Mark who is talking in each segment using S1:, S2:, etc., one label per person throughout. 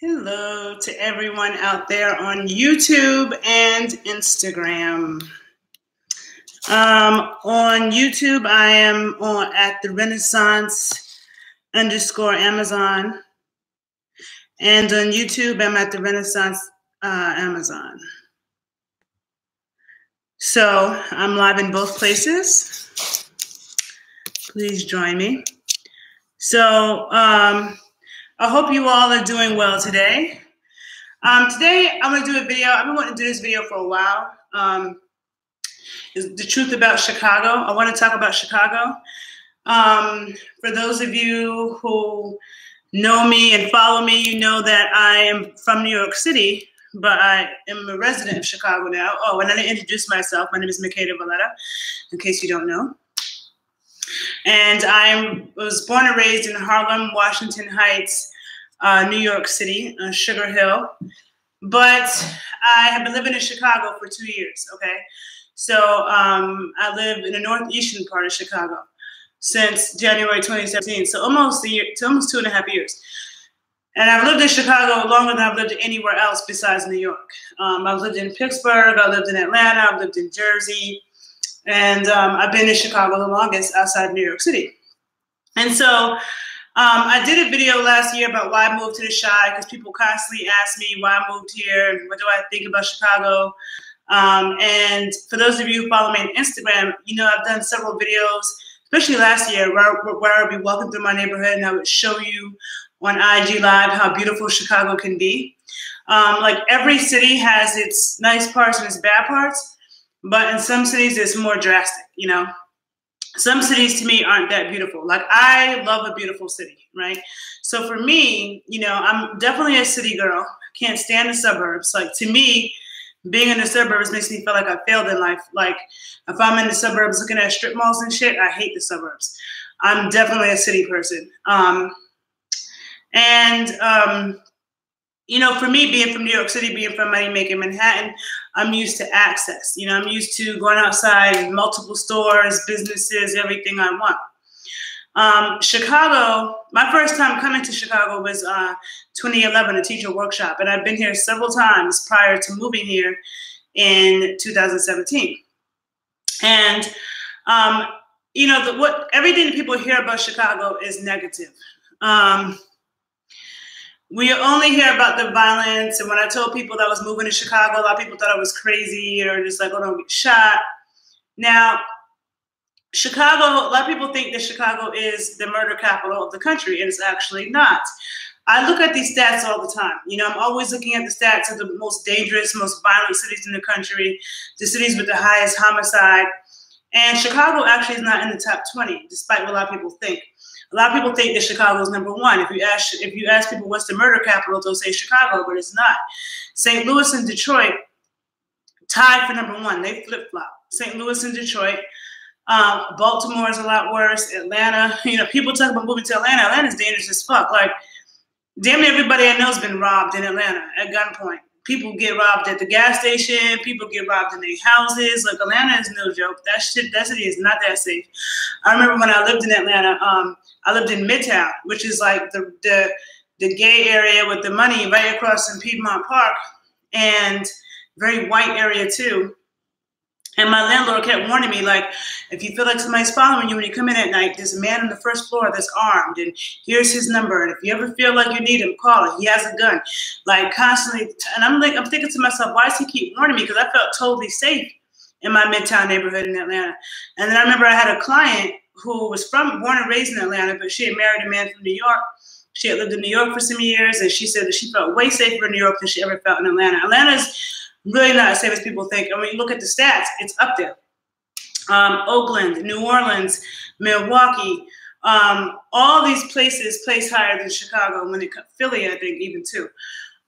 S1: Hello to everyone out there on YouTube and Instagram. On YouTube, I am at the Renaissance_Amazon. And on YouTube, I'm at the Renaissance Amazon. So I'm live in both places. Please join me. So I hope you all are doing well today. Today I'm going to do a video. I've been wanting to do this video for a while. Is the truth about Chicago. I want to talk about Chicago. For those of you who know me and follow me, you know that I am from New York City, but I am a resident of Chicago now. Oh, and I didn't introduce myself. My name is Makeda Valletta, in case you don't know. And I was born and raised in Harlem, Washington Heights, New York City, Sugar Hill. But I have been living in Chicago for 2 years, okay? So I live in the northeastern part of Chicago since January 2017, so almost 2.5 years. And I've lived in Chicago longer than I've lived anywhere else besides New York. I've lived in Pittsburgh, I lived in Atlanta, I've lived in Jersey, and I've been in Chicago the longest outside of New York City. And so I did a video last year about why I moved to the Chi, because people constantly ask me why I moved here and what do I think about Chicago. And for those of you who follow me on Instagram, you know I've done several videos, especially last year, where I would be walking through my neighborhood and I would show you on IG Live how beautiful Chicago can be. Like every city has its nice parts and its bad parts, but in some cities it's more drastic, you know. Some cities to me aren't that beautiful. Like I love a beautiful city, right? So for me, you know, I'm definitely a city girl. Can't stand the suburbs. Like to me, being in the suburbs makes me feel like I failed in life. Like if I'm in the suburbs looking at strip malls and shit, I hate the suburbs. I'm definitely a city person. You know, for me, being from New York City, being from money-making Manhattan, I'm used to access. You know, I'm used to going outside, multiple stores, businesses, everything I want. Chicago, my first time coming to Chicago was 2011, a teacher workshop. And I've been here several times prior to moving here in 2017. And, you know, everything that people hear about Chicago is negative. We only hear about the violence. And when I told people that I was moving to Chicago, a lot of people thought I was crazy or just like, oh, don't get shot. Now, Chicago, a lot of people think that Chicago is the murder capital of the country, and it's actually not. I look at these stats all the time. You know, I'm always looking at the stats of the most dangerous, most violent cities in the country, the cities with the highest homicide. And Chicago actually is not in the top 20, despite what a lot of people think. A lot of people think that Chicago is number one. If you ask people what's the murder capital, they'll say Chicago, but it's not. St. Louis and Detroit tied for number one. They flip-flop. St. Louis and Detroit. Baltimore is a lot worse. Atlanta, you know, people talk about moving to Atlanta. Atlanta's dangerous as fuck. Like, damn near everybody I know has been robbed in Atlanta at gunpoint. People get robbed at the gas station. People get robbed in their houses. Like, Atlanta is no joke. That city is not that safe. I remember when I lived in Atlanta, I lived in Midtown, which is like the gay area with the money right across from Piedmont Park, and very white area too. And my landlord kept warning me, like, if you feel like somebody's following you when you come in at night, there's a man on the first floor that's armed, and here's his number. And if you ever feel like you need him, call him. He has a gun. Like, constantly. And I'm thinking to myself, why does he keep warning me? Because I felt totally safe in my Midtown neighborhood in Atlanta. And then I remember I had a client who was born and raised in Atlanta, but she had married a man from New York. She had lived in New York for some years, and she said that she felt way safer in New York than she ever felt in Atlanta. Atlanta's really not as safe as people think. And when you look at the stats, it's up there. Oakland, New Orleans, Milwaukee, all these places place higher than Chicago. Philly, I think, even too,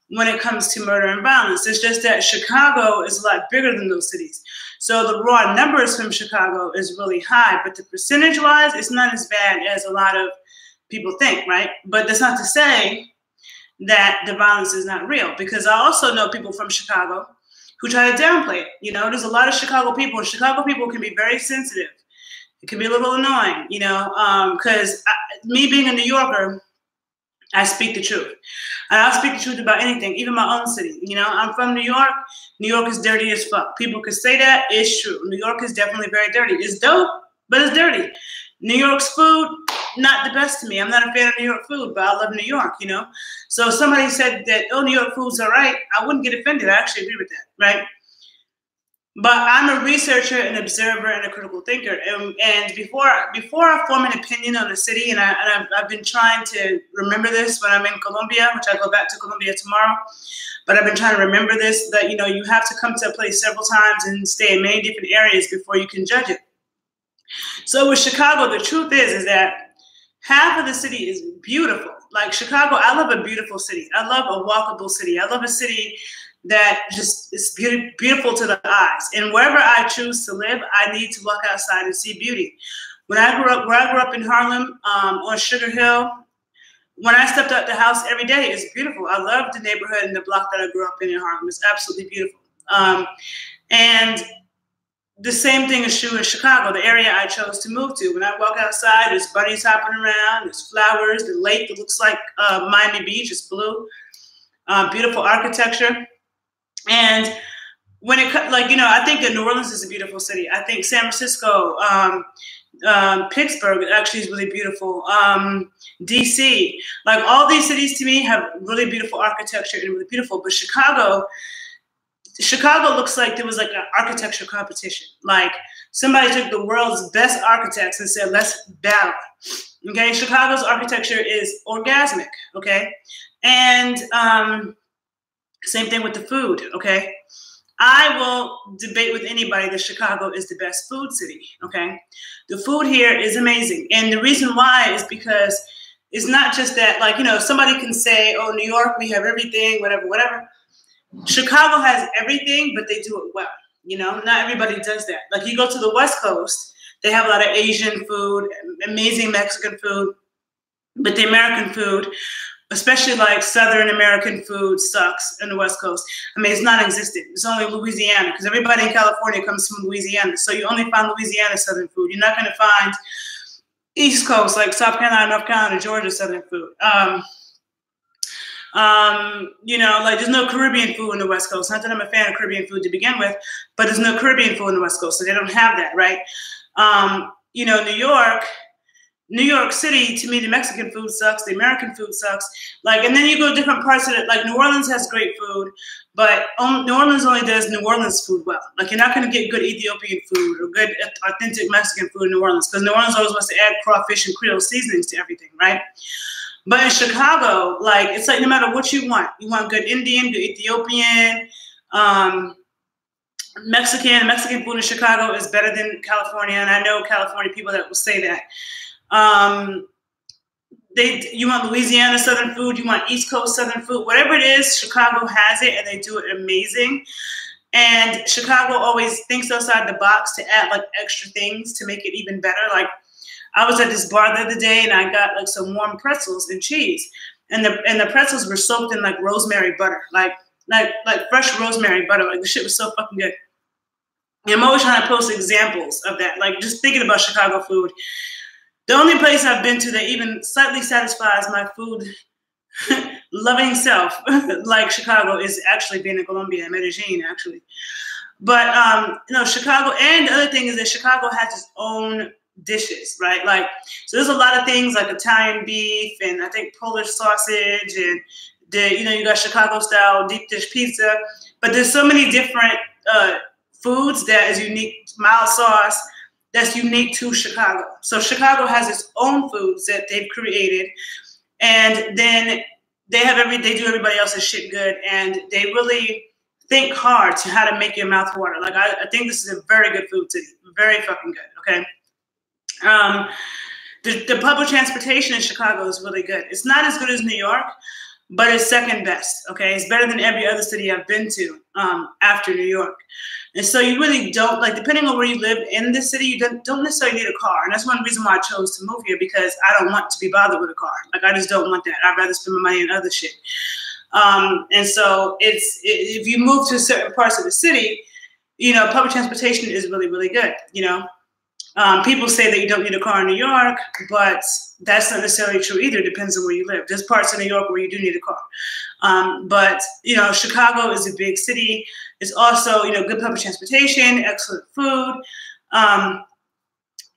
S1: when it comes to murder and violence. It's just that Chicago is a lot bigger than those cities. So the raw numbers from Chicago is really high, but the percentage-wise, it's not as bad as a lot of people think, right? But that's not to say that the violence is not real, because I also know people from Chicago who try to downplay it. You know, there's a lot of Chicago people, and Chicago people can be very sensitive. It can be a little annoying, you know, because me being a New Yorker, I speak the truth. And I'll speak the truth about anything, even my own city. You know, I'm from New York. New York is dirty as fuck. People could say that. It's true. New York is definitely very dirty. It's dope, but it's dirty. New York's food, not the best to me. I'm not a fan of New York food, but I love New York, you know? So if somebody said that, oh, New York food's all right, I wouldn't get offended. I actually agree with that, right? But I'm a researcher, an observer, and a critical thinker. And before I form an opinion on the city, and I've been trying to remember this when I'm in Colombia, which I go back to Colombia tomorrow, but I've been trying to remember this, that, you know, you have to come to a place several times and stay in many different areas before you can judge it. So with Chicago, the truth is that half of the city is beautiful. Like Chicago, I love a beautiful city. I love a walkable city. I love a city that just is beautiful to the eyes. And wherever I choose to live, I need to walk outside and see beauty. Where I grew up in Harlem, on Sugar Hill, when I stepped out the house every day, it's beautiful. I love the neighborhood and the block that I grew up in Harlem. It's absolutely beautiful. And the same thing is true in Chicago, the area I chose to move to. When I walk outside, there's bunnies hopping around, there's flowers, the lake that looks like Miami Beach, it's blue, beautiful architecture. And when it, like, you know, I think that New Orleans is a beautiful city. I think San Francisco, Pittsburgh actually is really beautiful. DC, like all these cities to me have really beautiful architecture and really beautiful, but Chicago looks like there was like an architecture competition. Like somebody took the world's best architects and said, let's battle. Okay, Chicago's architecture is orgasmic, okay? And same thing with the food, okay? I will debate with anybody that Chicago is the best food city, okay? The food here is amazing. And the reason why is because it's not just that, like, you know, somebody can say, oh, New York, we have everything, whatever, whatever. Chicago has everything, but they do it well. You know, not everybody does that. Like you go to the West Coast, they have a lot of Asian food, amazing Mexican food, but the American food, especially like Southern American food, sucks in the West Coast. I mean, it's non-existent. It's only Louisiana because everybody in California comes from Louisiana. So you only find Louisiana Southern food. You're not going to find East Coast, like South Carolina, North Carolina, Georgia Southern food. You know, like there's no Caribbean food in the West Coast. Not that I'm a fan of Caribbean food to begin with, but there's no Caribbean food in the West Coast, so they don't have that, right? You know, New York City, to me, the Mexican food sucks, the American food sucks. Like, and then you go to different parts of it. Like New Orleans has great food, but New Orleans only does New Orleans food well. Like you're not going to get good Ethiopian food or good authentic Mexican food in New Orleans because New Orleans always wants to add crawfish and Creole seasonings to everything, right? But in Chicago, like, it's like no matter what you want good Indian, good Ethiopian, Mexican food in Chicago is better than California. And I know California people that will say that. You want Louisiana Southern food, you want East Coast Southern food, whatever it is, Chicago has it and they do it amazing. And Chicago always thinks outside the box to add like extra things to make it even better. Like, I was at this bar the other day and I got like some warm pretzels and cheese, and the pretzels were soaked in like rosemary butter, like fresh rosemary butter. Like the shit was so fucking good. And I'm always trying to post examples of that. Like just thinking about Chicago food. The only place I've been to that even slightly satisfies my food loving self, like Chicago, is actually being in Colombia, Medellin, actually. But you know, Chicago, and the other thing is that Chicago has its own dishes, right? Like, so there's a lot of things like Italian beef and I think Polish sausage and you got Chicago style deep dish pizza, but there's so many different foods that is unique, mild sauce that's unique to Chicago. So Chicago has its own foods that they've created, and then they do everybody else's shit good, and they really think hard to how to make your mouth water. Like I think this is a very good food city, very fucking good. Okay. The public transportation in Chicago is really good. It's not as good as New York, but it's second best, okay? It's better than every other city I've been to after New York. And so you really don't, like, depending on where you live in the city, you don't necessarily need a car. And that's one reason why I chose to move here, because I don't want to be bothered with a car. Like, I just don't want that. I'd rather spend my money on other shit. And so if you move to certain parts of the city, you know, public transportation is really, really good, you know? People say that you don't need a car in New York, but that's not necessarily true either. It depends on where you live. There's parts of New York where you do need a car. But, you know, Chicago is a big city. It's also, you know, good public transportation, excellent food.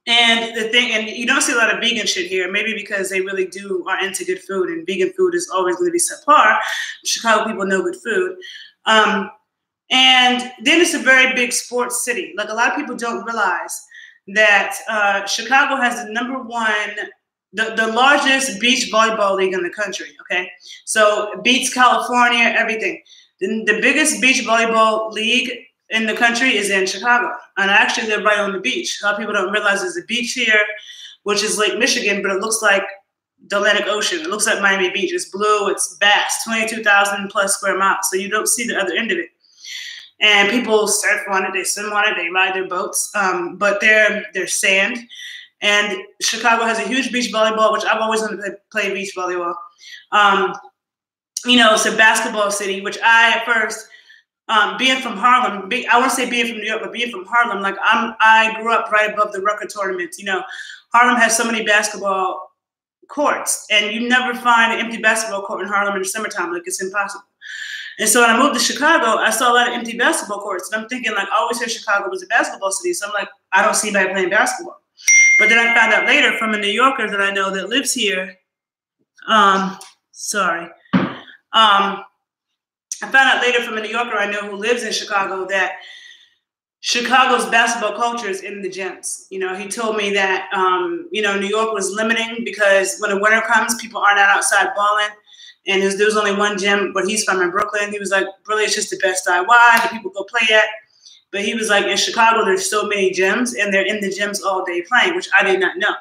S1: And the thing, and you don't see a lot of vegan shit here, maybe because they really are into good food, and vegan food is always going to be subpar. Chicago people know good food. And then it's a very big sports city. Like, a lot of people don't realize that Chicago has the largest beach volleyball league in the country, okay? So it beats California, everything. The biggest beach volleyball league in the country is in Chicago. And I actually live right on the beach. A lot of people don't realize there's a beach here, which is Lake Michigan, but it looks like the Atlantic Ocean. It looks like Miami Beach. It's blue, it's vast, 22,000 plus square miles. So you don't see the other end of it. And people surf on it, they swim on it, they ride their boats, but they're sand. And Chicago has a huge beach volleyball, which I've always wanted to play beach volleyball. You know, it's a basketball city, which I at first, being from Harlem, I want to say being from New York, but being from Harlem, like I grew up right above the record tournaments. You know, Harlem has so many basketball courts, and you never find an empty basketball court in Harlem in the summertime. Like, it's impossible. And so when I moved to Chicago, I saw a lot of empty basketball courts. And I'm thinking, like, I always heard Chicago was a basketball city. So I'm like, I don't see anybody playing basketball. But then I found out later from a New Yorker that I know that lives here. I found out later from a New Yorker I know who lives in Chicago that Chicago's basketball culture is in the gyms. You know, he told me that, you know, New York was limiting because when the winter comes, people are not outside balling. And there was only one gym where he's from in Brooklyn. He was like, really, it's just the Best IY that people go play at. But he was like, in Chicago, there's so many gyms, and they're in the gyms all day playing, which I did not know.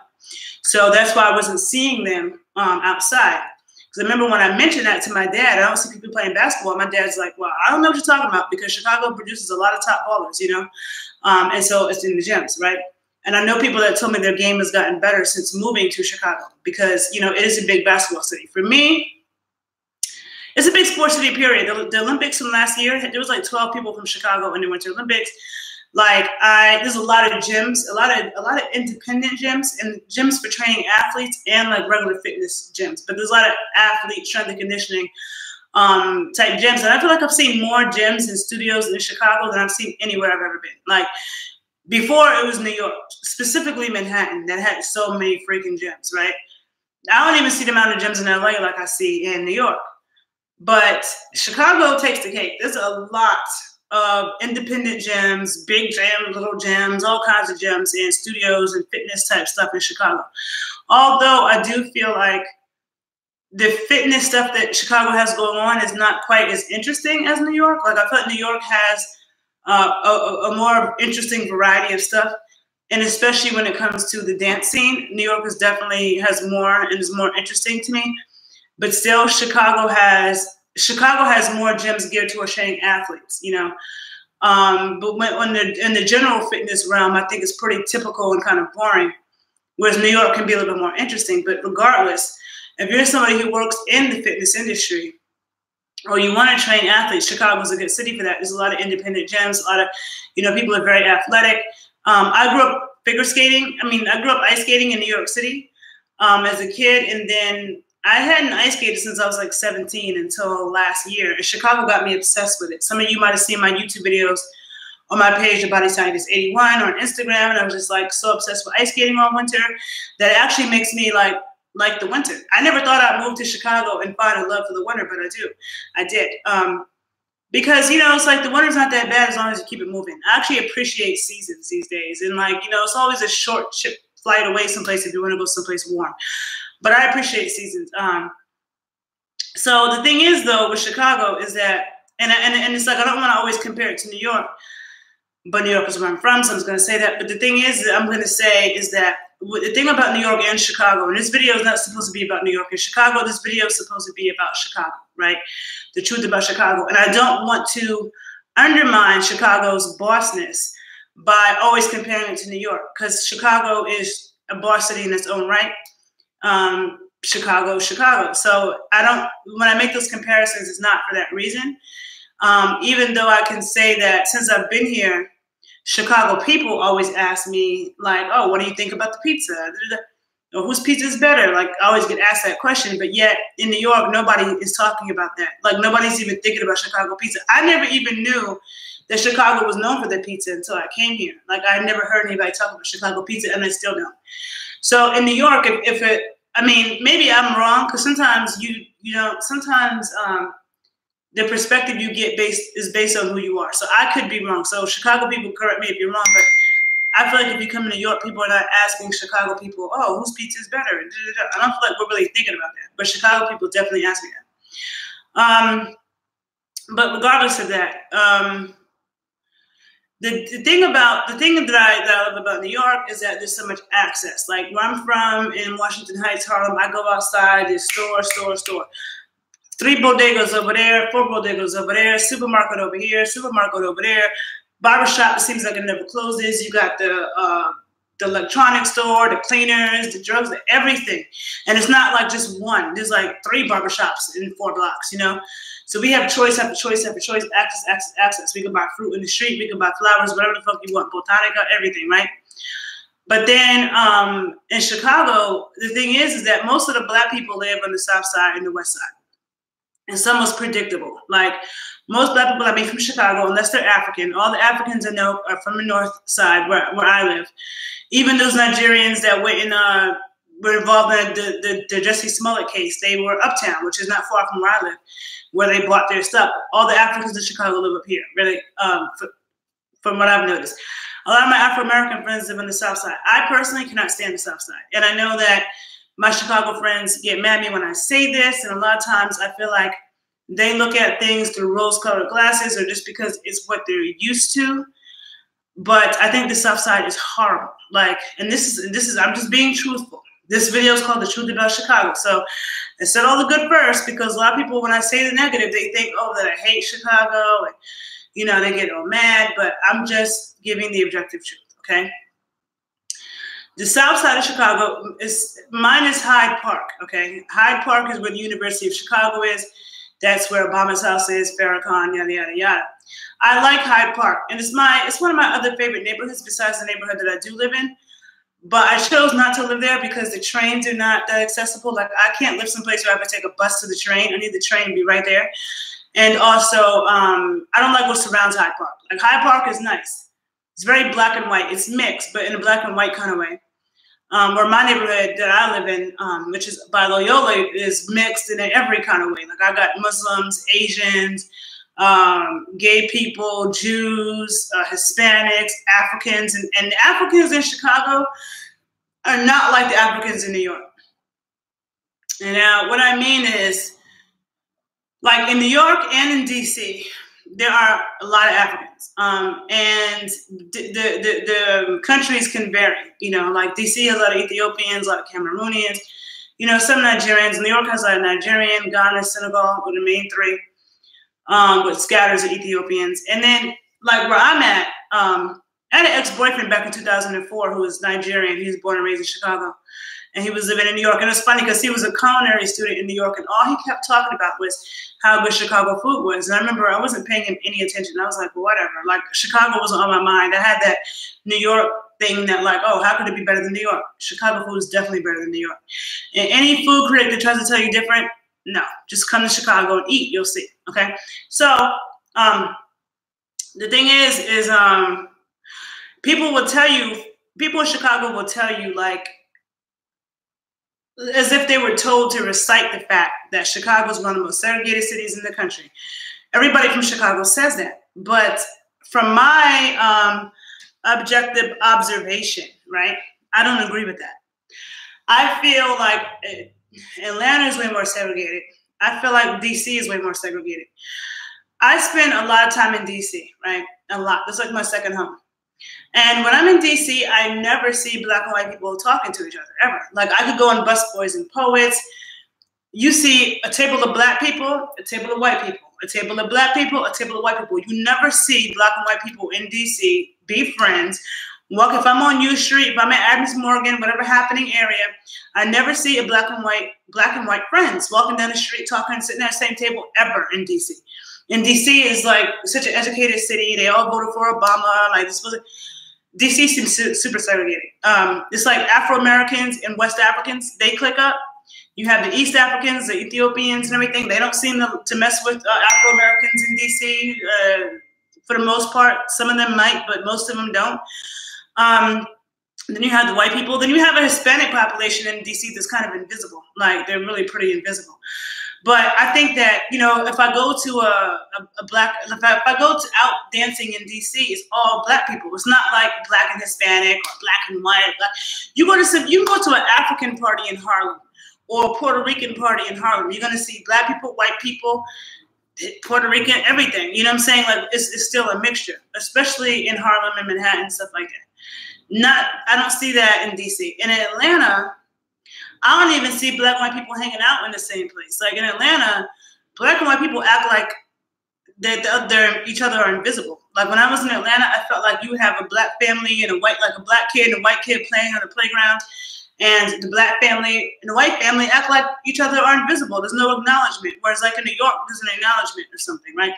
S1: So that's why I wasn't seeing them outside. Because I remember when I mentioned that to my dad, I don't see people playing basketball. My dad's like, well, I don't know what you're talking about, because Chicago produces a lot of top ballers, you know? And so it's in the gyms, right? And I know people that told me their game has gotten better since moving to Chicago, because, you know, it is a big basketball city. For me, it's a big sports city, period. The Olympics from last year, there was like 12 people from Chicago in the Winter Olympics. Like, there's a lot of gyms, a lot of independent gyms, and gyms for training athletes and like regular fitness gyms. But there's a lot of athlete strength and conditioning type gyms. And I feel like I've seen more gyms and studios in Chicago than I've seen anywhere I've ever been. Like, before it was New York, specifically Manhattan, that had so many freaking gyms, right? I don't even see the amount of gyms in LA like I see in New York. But Chicago takes the cake. There's a lot of independent gyms, big gyms, little gyms, all kinds of gyms and studios and fitness type stuff in Chicago. Although I do feel like the fitness stuff that Chicago has going on is not quite as interesting as New York. Like, I feel like New York has a more interesting variety of stuff. And especially when it comes to the dance scene, New York has more and is more interesting to me. But still, Chicago has more gyms geared towards training athletes, you know. But in the general fitness realm, I think it's pretty typical and kind of boring, whereas New York can be a little bit more interesting. But regardless, if you're somebody who works in the fitness industry or you want to train athletes, Chicago's a good city for that. There's a lot of independent gyms, a lot of, you know, people are very athletic. I grew up figure skating. I grew up ice skating in New York City as a kid, and then I hadn't ice skated since I was like 17 until last year. And Chicago got me obsessed with it. Some of you might have seen my YouTube videos on my page, The Body Scientist 81, or on Instagram. And I was just like so obsessed with ice skating all winter that it actually makes me like the winter. I never thought I'd move to Chicago and find a love for the winter, but I did. Because, you know, it's like the winter's not that bad as long as you keep it moving. I actually appreciate seasons these days. And like, you know, it's always a short flight away someplace if you want to go someplace warm. But I appreciate seasons. So the thing is, though, with Chicago is that, and it's like, I don't want to always compare it to New York, but New York is where I'm from, so I'm just going to say that. But the thing is that I'm going to say is that the thing about New York and Chicago, and this video is not supposed to be about New York and Chicago. This video is supposed to be about Chicago, right? The truth about Chicago. And I don't want to undermine Chicago's bossness by always comparing it to New York, because Chicago is a boss city in its own right. Chicago. So when I make those comparisons, it's not for that reason. Even though I can say that since I've been here, Chicago people always ask me, like, oh, what do you think about the pizza? Or whose pizza is better? Like, I always get asked that question, but yet in New York, nobody is talking about that. Like, nobody's even thinking about Chicago pizza. I never even knew that Chicago was known for their pizza until I came here. Like, I never heard anybody talk about Chicago pizza, and I still don't. So in New York, I mean, maybe I'm wrong, because sometimes sometimes the perspective you get is based on who you are. So I could be wrong. So Chicago people, correct me if you're wrong, but I feel like if you come to New York, people are not asking Chicago people, oh, whose pizza is better? I don't feel like we're really thinking about that. But Chicago people definitely ask me that. But regardless of that, the thing that I love about New York is that there's so much access. Like where I'm from in Washington Heights, Harlem, I go outside, there's store. 3 bodegas over there, 4 bodegas over there, supermarket over here, supermarket over there, barbershop, it seems like it never closes. You got the electronics store, the cleaners, the drugs, everything. And it's not like just one. There's like 3 barbershops in 4 blocks, you know? So we have choice after choice after choice, access. We can buy fruit in the street, we can buy flowers, whatever the fuck you want, botanica, everything, right? But then in Chicago, the thing is that most of the black people live on the south side and the west side. It's almost predictable. Like most black people that be from Chicago, unless they're African, all the Africans I know are from the north side where I live. Even those Nigerians that were involved in the Jussie Smollett case, they were uptown, which is not far from where I live, where they bought their stuff. All the Africans in Chicago live up here, really, from what I've noticed. A lot of my Afro-American friends live on the south side. I personally cannot stand the south side. And I know that my Chicago friends get mad at me when I say this, and a lot of times I feel like they look at things through rose-colored glasses or just because it's what they're used to. But I think the South Side is horrible. Like, and this is I'm just being truthful. This video is called The Truth About Chicago. So I said all the good first, because a lot of people, when I say the negative, they think, oh, that I hate Chicago, and you know, they get all mad. But I'm just giving the objective truth, okay? The south side of Chicago mine is Hyde Park, okay? Hyde Park is where the University of Chicago is. That's where Obama's house is, Farrakhan, yada, yada, yada. I like Hyde Park, and it's one of my other favorite neighborhoods besides the neighborhood that I do live in. But I chose not to live there because the trains are not that accessible. Like, I can't live someplace where I have to take a bus to the train. I need the train to be right there. And also, I don't like what surrounds Hyde Park. Like, Hyde Park is nice. It's very black and white. It's mixed, but in a black and white kind of way. Where my neighborhood that I live in, which is by Loyola, is mixed in every kind of way. Like, I got Muslims, Asians, gay people, Jews, Hispanics, Africans, and the Africans in Chicago are not like the Africans in New York. And now what I mean is, like in New York and in DC, there are a lot of Africans, and the countries can vary. You know, like DC has a lot of Ethiopians, a lot of Cameroonians, you know, some Nigerians. New York has a lot of Nigerian, Ghana, Senegal are the main 3, with scatters of Ethiopians. And then, like where I'm at, I had an ex-boyfriend back in 2004 who was Nigerian. He was born and raised in Chicago, and he was living in New York. And it's funny because he was a culinary student in New York, and all he kept talking about was how good Chicago food was. And I remember I wasn't paying him any attention. I was like, well, whatever. Like, Chicago wasn't on my mind. I had that New York thing that, like, oh, how could it be better than New York? Chicago food is definitely better than New York. And any food critic that tries to tell you different, no, just come to Chicago and eat. You'll see. Okay. So the thing is people in Chicago will tell you, like, as if they were told to recite the fact that Chicago is one of the most segregated cities in the country. Everybody from Chicago says that. But from my objective observation, right, I don't agree with that. I feel like Atlanta is way more segregated. I feel like DC is way more segregated. I spend a lot of time in DC, right? A lot. That's like my second home. And when I'm in DC, I never see black and white people talking to each other, ever. Like, I could go on Busboys and Poets. You see a table of black people, a table of white people, a table of black people, a table of white people. You never see black and white people in DC be friends. If I'm on U Street, if I'm at Adams Morgan, whatever happening area, I never see a black and white friends walking down the street, talking, sitting at the same table ever in DC. And DC is like such an educated city. They all voted for Obama. Like this was DC seems super segregated. It's like Afro-Americans and West Africans, they click up. You have the East Africans, the Ethiopians and everything. They don't seem to mess with Afro-Americans in DC for the most part. Some of them might, but most of them don't. Then you have the white people. Then you have a Hispanic population in DC that's kind of invisible. Like they're really pretty invisible. But I think that, you know, if I go to if I go to out dancing in DC, it's all black people. It's not like black and Hispanic or black and white. You can go to an African party in Harlem or a Puerto Rican party in Harlem. You're going to see black people, white people, Puerto Rican, everything. You know what I'm saying? Like it's still a mixture, especially in Harlem and Manhattan, stuff like that. I don't see that in DC. In Atlanta, I don't even see black and white people hanging out in the same place. Like in Atlanta, black and white people act like each other are invisible. Like when I was in Atlanta, I felt like you would have a black family and a black kid and a white kid playing on the playground, and the black family and the white family act like each other are invisible. There's no acknowledgement. Whereas like in New York, there's an acknowledgement or something, right?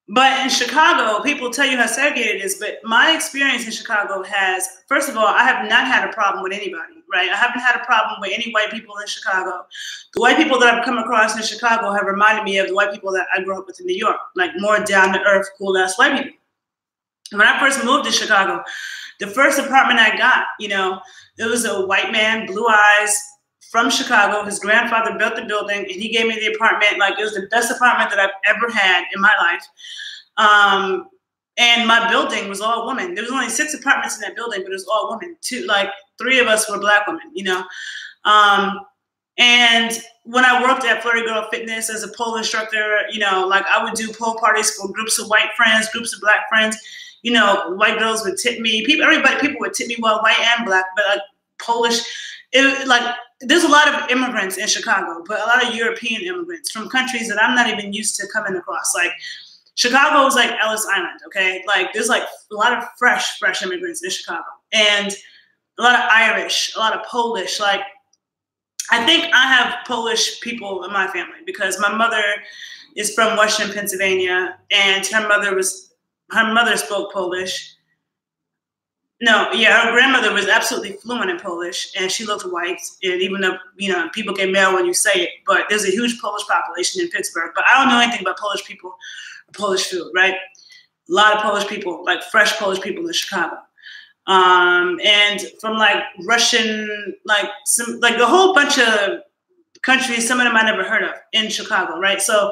S1: But in Chicago, people tell you how segregated it is. But my experience in Chicago has, first of all, I have not had a problem with anybody, right? I haven't had a problem with any white people in Chicago. The white people that I've come across in Chicago have reminded me of the white people that I grew up with in New York, like more down-to-earth, cool-ass white people. When I first moved to Chicago, the first apartment I got, you know, it was a white man, blue eyes, from Chicago. His grandfather built the building, and he gave me the apartment. Like it was the best apartment that I've ever had in my life. And my building was all women. There was only 6 apartments in that building, but it was all women. 3 of us were black women, you know. And when I worked at Flurry Girl Fitness as a pole instructor, you know, like I would do pole parties for groups of white friends, groups of black friends. You know, white girls would tip me. People would tip me, well, white and black, but like Polish. There's a lot of immigrants in Chicago, but a lot of European immigrants from countries that I'm not even used to coming across. Like Chicago is like Ellis Island, okay? Like there's like a lot of fresh immigrants in Chicago, and a lot of Irish, a lot of Polish. Like I think I have Polish people in my family because my mother is from Western Pennsylvania, and her mother spoke Polish. No, yeah, her grandmother was absolutely fluent in Polish, and she looked white. And even though, you know, people get mad when you say it, but there's a huge Polish population in Pittsburgh. But I don't know anything about Polish people or Polish food, right? A lot of Polish people, like fresh Polish people in Chicago. And from like Russian, like a whole bunch of countries, some of them I never heard of in Chicago, right? So,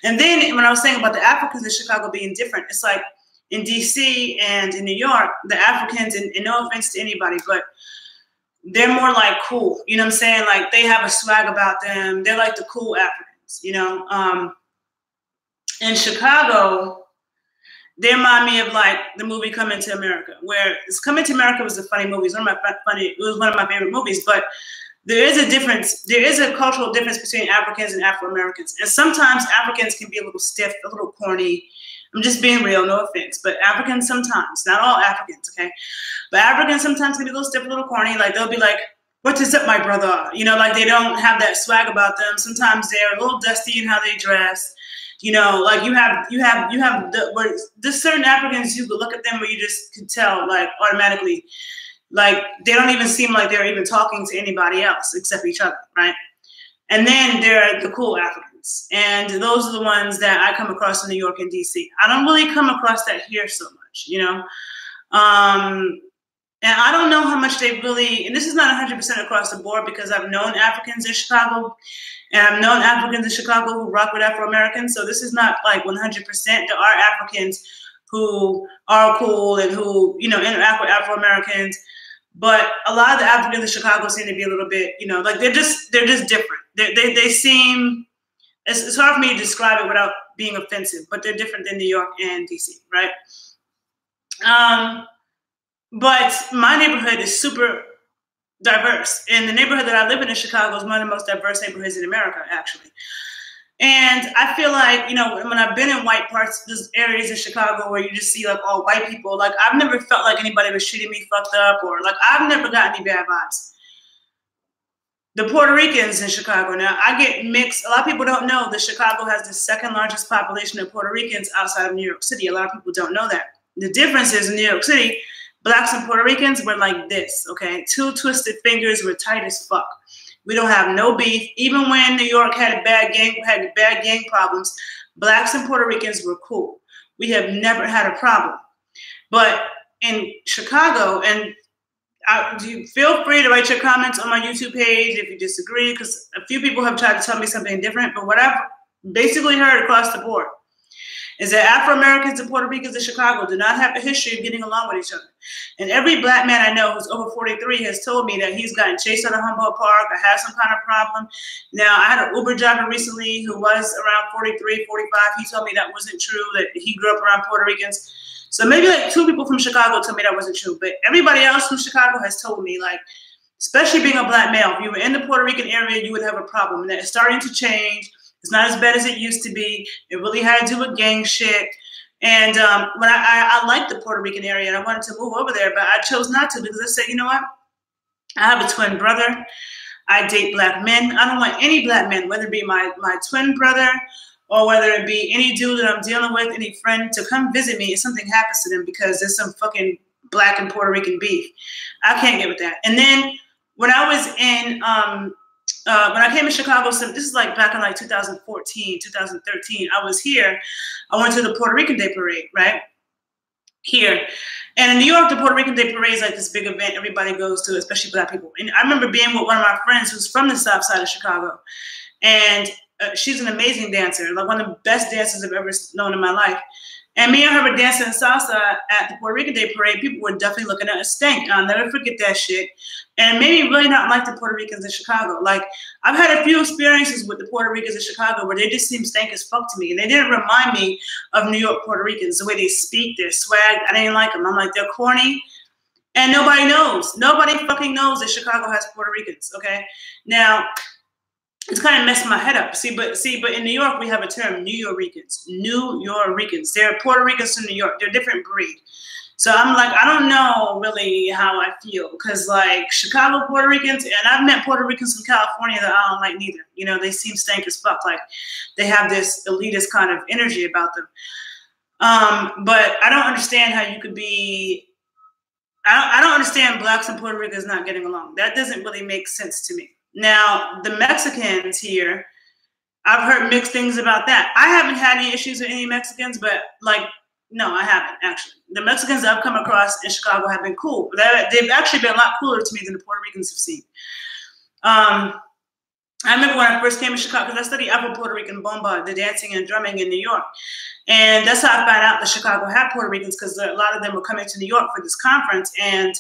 S1: and then when I was saying about the Africans in Chicago being different, it's like, in DC and in New York, the Africans, and no offense to anybody, but they're more like cool. You know what I'm saying? Like they have a swag about them. They're like the cool Africans, you know? In Chicago, they remind me of like the movie Coming to America, where Coming to America was a funny movie. It was one of my favorite movies, but there is a difference. There is a cultural difference between Africans and Afro-Americans. And sometimes Africans can be a little stiff, a little corny. I'm just being real, no offense. But Africans sometimes, not all Africans, okay? But Africans sometimes can be a little stiff, a little corny. Like they'll be like, "What is up, my brother?" You know, like they don't have that swag about them. Sometimes they're a little dusty in how they dress. You know, like you have there's certain Africans, you could look at them where you just could tell, like automatically, like they don't even seem like they're even talking to anybody else except each other, right? And then there are the cool Africans. And those are the ones that I come across in New York and DC. I don't really come across that here so much, you know? And I don't know how much they really, and this is not 100% across the board because I've known Africans in Chicago and I've known Africans in Chicago who rock with Afro-Americans. So this is not like 100%. There are Africans who are cool and who, you know, interact with Afro-Americans. But a lot of the Africans in Chicago seem to be a little bit, you know, like they're just different. They seem, it's hard for me to describe it without being offensive, but they're different than New York and DC, right? But my neighborhood is super diverse. And the neighborhood that I live in Chicago is one of the most diverse neighborhoods in America, actually. And I feel like, you know, when I've been in white parts, there's areas in Chicago where you just see like all white people, like I've never felt like anybody was treating me fucked up or like I've never got any bad vibes. the Puerto Ricans in Chicago. Now, I get mixed. A lot of people don't know that Chicago has the second largest population of Puerto Ricans outside of New York City. A lot of people don't know that. The difference is in New York City, blacks and Puerto Ricans were like this, okay? Two twisted fingers, we're tight as fuck. We don't have no beef. Even when New York had bad gang problems, blacks and Puerto Ricans were cool. We have never had a problem. But in Chicago, and you feel free to write your comments on my YouTube page if you disagree, because a few people have tried to tell me something different. But what I've basically heard across the board is that Afro-Americans and Puerto Ricans in Chicago do not have a history of getting along with each other. And every black man I know who's over 43 has told me that he's gotten chased out of Humboldt Park or has some kind of problem. Now, I had an Uber driver recently who was around 43, 45. He told me that wasn't true, that he grew up around Puerto Ricans. So maybe like 2 people from Chicago told me that wasn't true. But everybody else from Chicago has told me, like, especially being a black male, if you were in the Puerto Rican area, you would have a problem. And that it's starting to change. It's not as bad as it used to be. It really had to do with gang shit. And when I liked the Puerto Rican area and I wanted to move over there, but I chose not to because I said, you know what? I have a twin brother. I date black men. I don't want any black men, whether it be my twin brother or whether it be any dude that I'm dealing with, any friend, to come visit me if something happens to them because there's some fucking black and Puerto Rican beef. I can't get with that. And then when I was in, when I came to Chicago, so this is like back in like 2014, 2013, I was here. I went to the Puerto Rican Day Parade, right? Here. And in New York, the Puerto Rican Day Parade is like this big event everybody goes to, especially black people. And I remember being with one of my friends who's from the south side of Chicago. And she's an amazing dancer, like one of the best dancers I've ever known in my life. And me and her were dancing salsa at the Puerto Rican Day Parade. People were definitely looking at us stank. I'll never forget that shit. And it made me really not like the Puerto Ricans in Chicago. Like, I've had a few experiences with the Puerto Ricans in Chicago where they just seem stank as fuck to me. And they didn't remind me of New York Puerto Ricans, the way they speak, their swag. I didn't like them. I'm like, they're corny. And nobody knows. Nobody fucking knows that Chicago has Puerto Ricans, okay? Now, it's kind of messed my head up. But in New York, we have a term, New Yorkers. New Yorkers. They're Puerto Ricans from New York. They're a different breed. So I'm like, I don't know really how I feel. Because, like, Chicago Puerto Ricans, and I've met Puerto Ricans from California that I don't like neither. You know, they seem stank as fuck. Like, they have this elitist kind of energy about them. But I don't understand how you could be... I don't understand blacks and Puerto Ricans not getting along. That doesn't really make sense to me. Now, the Mexicans here, I've heard mixed things about that. I haven't had any issues with any Mexicans, but, like, no, I haven't, actually. The Mexicans I've come across in Chicago have been cool. They've actually been a lot cooler to me than the Puerto Ricans have seen. I remember when I first came to Chicago, because I studied Afro-Puerto Rican bomba, the dancing and drumming in New York. And that's how I found out that Chicago had Puerto Ricans, because a lot of them were coming to New York for this conference, and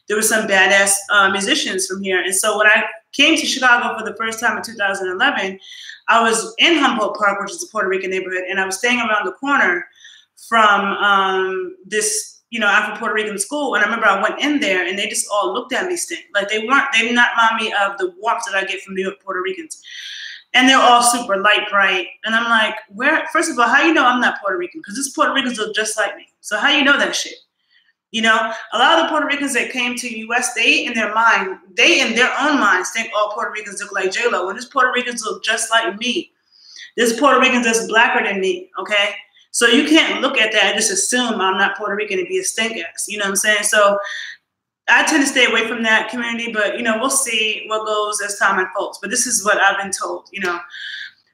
S1: there were some badass musicians from here. And so when I came to Chicago for the first time in 2011, I was in Humboldt Park, which is a Puerto Rican neighborhood, and I was staying around the corner from this, you know, Afro-Puerto Rican school. And I remember I went in there and they just all looked at me stink. Like they did not remind me of the warmth that I get from New York Puerto Ricans. And they're all super light bright. And I'm like, first of all, how you know I'm not Puerto Rican? Because these Puerto Ricans look just like me. So how you know that shit? You know, a lot of the Puerto Ricans that came to the U.S., they in their own minds think all Puerto Ricans look like J-Lo. And these Puerto Ricans look just like me. There's Puerto Ricans that's blacker than me, okay? So you can't look at that and just assume I'm not Puerto Rican and be a stink ass. You know what I'm saying? So I tend to stay away from that community, but, you know, we'll see what goes as time unfolds. But this is what I've been told, you know.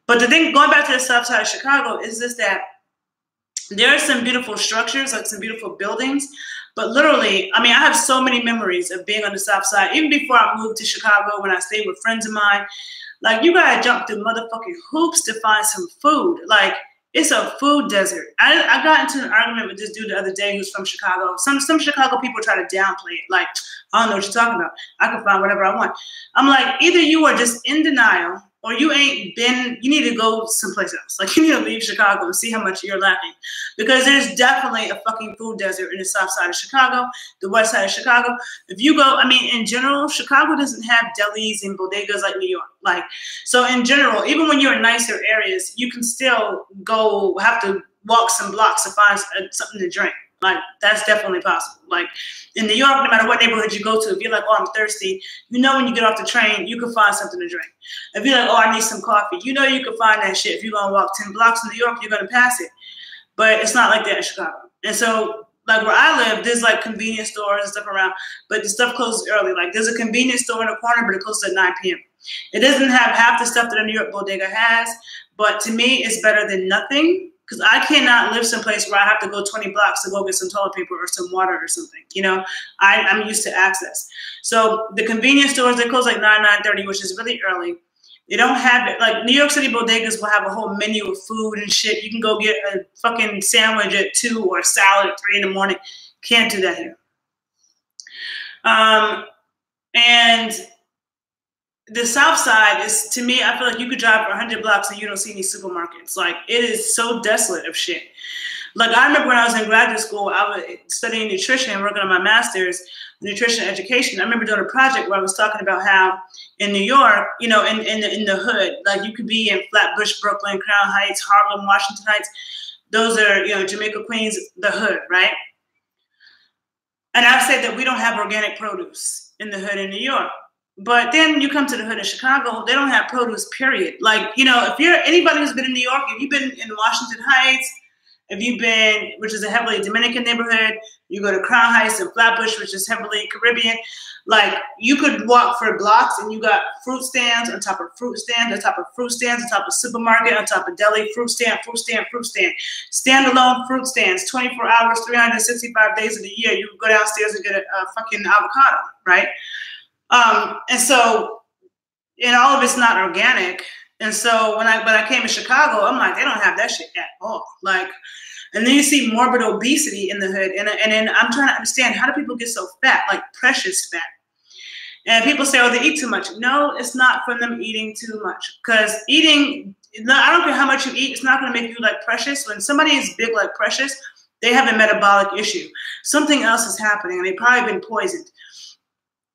S1: But the thing, going back to the south side of Chicago, is just that there are some beautiful structures, like some beautiful buildings. But literally, I mean, I have so many memories of being on the south side. Even before I moved to Chicago, when I stayed with friends of mine, like, you got to jump through motherfucking hoops to find some food. Like, it's a food desert. I got into an argument with this dude the other day who's from Chicago. Some Chicago people try to downplay it. Like, I don't know what you're talking about. I can find whatever I want. I'm like, either you are just in denial or you need to go someplace else. Like, you need to leave Chicago and see how much you're lacking. Because there's definitely a fucking food desert in the south side of Chicago, the west side of Chicago. If you go, I mean, in general, Chicago doesn't have delis and bodegas like New York. Like, so in general, even when you're in nicer areas, you can still have to walk some blocks to find something to drink. Like, that's definitely possible. Like, in New York, no matter what neighborhood you go to, if you're like, oh, I'm thirsty, you know when you get off the train, you can find something to drink. If you're like, oh, I need some coffee, you know you can find that shit. If you're going to walk 10 blocks in New York, you're going to pass it. But it's not like that in Chicago. And so, like, where I live, there's, like, convenience stores and stuff around, but the stuff closes early. Like, there's a convenience store in the corner, but it closes at 9 p.m. It doesn't have half the stuff that a New York bodega has, but to me, it's better than nothing. Because I cannot live someplace where I have to go 20 blocks to go get some toilet paper or some water or something. You know, I'm used to access. So the convenience stores, they close like 9:30, which is really early. They don't have it. Like, New York City bodegas will have a whole menu of food and shit. You can go get a fucking sandwich at 2 or a salad at 3 in the morning. Can't do that here. And the South Side is, to me, I feel like you could drive for 100 blocks and you don't see any supermarkets. Like, it is so desolate of shit. Like, I remember when I was in graduate school, I was studying nutrition and working on my master's in nutrition education. I remember doing a project where I was talking about how in New York, you know, in the hood, like, you could be in Flatbush, Brooklyn, Crown Heights, Harlem, Washington Heights. Those are, you know, Jamaica, Queens, the hood, right? And I've said that we don't have organic produce in the hood in New York. But then you come to the hood in Chicago, they don't have produce, period. Like, you know, if you're anybody who's been in New York, if you've been in Washington Heights, if you've been, which is a heavily Dominican neighborhood, you go to Crown Heights and Flatbush, which is heavily Caribbean, like, you could walk for blocks and you got fruit stands on top of fruit stands, on top of fruit stands, on top of supermarket, on top of deli, fruit stand, standalone fruit stands, 24 hours, 365 days of the year. You can go downstairs and get a fucking avocado, right? And so, and all of it's not organic. And so when I came to Chicago, I'm like, they don't have that shit at all. Like, and then you see morbid obesity in the hood. And then I'm trying to understand, how do people get so fat, like precious fat? And people say, oh, they eat too much. No, it's not from them eating too much. Because eating, I don't care how much you eat, it's not going to make you like Precious. When somebody is big like Precious, they have a metabolic issue. Something else is happening, and they've probably been poisoned.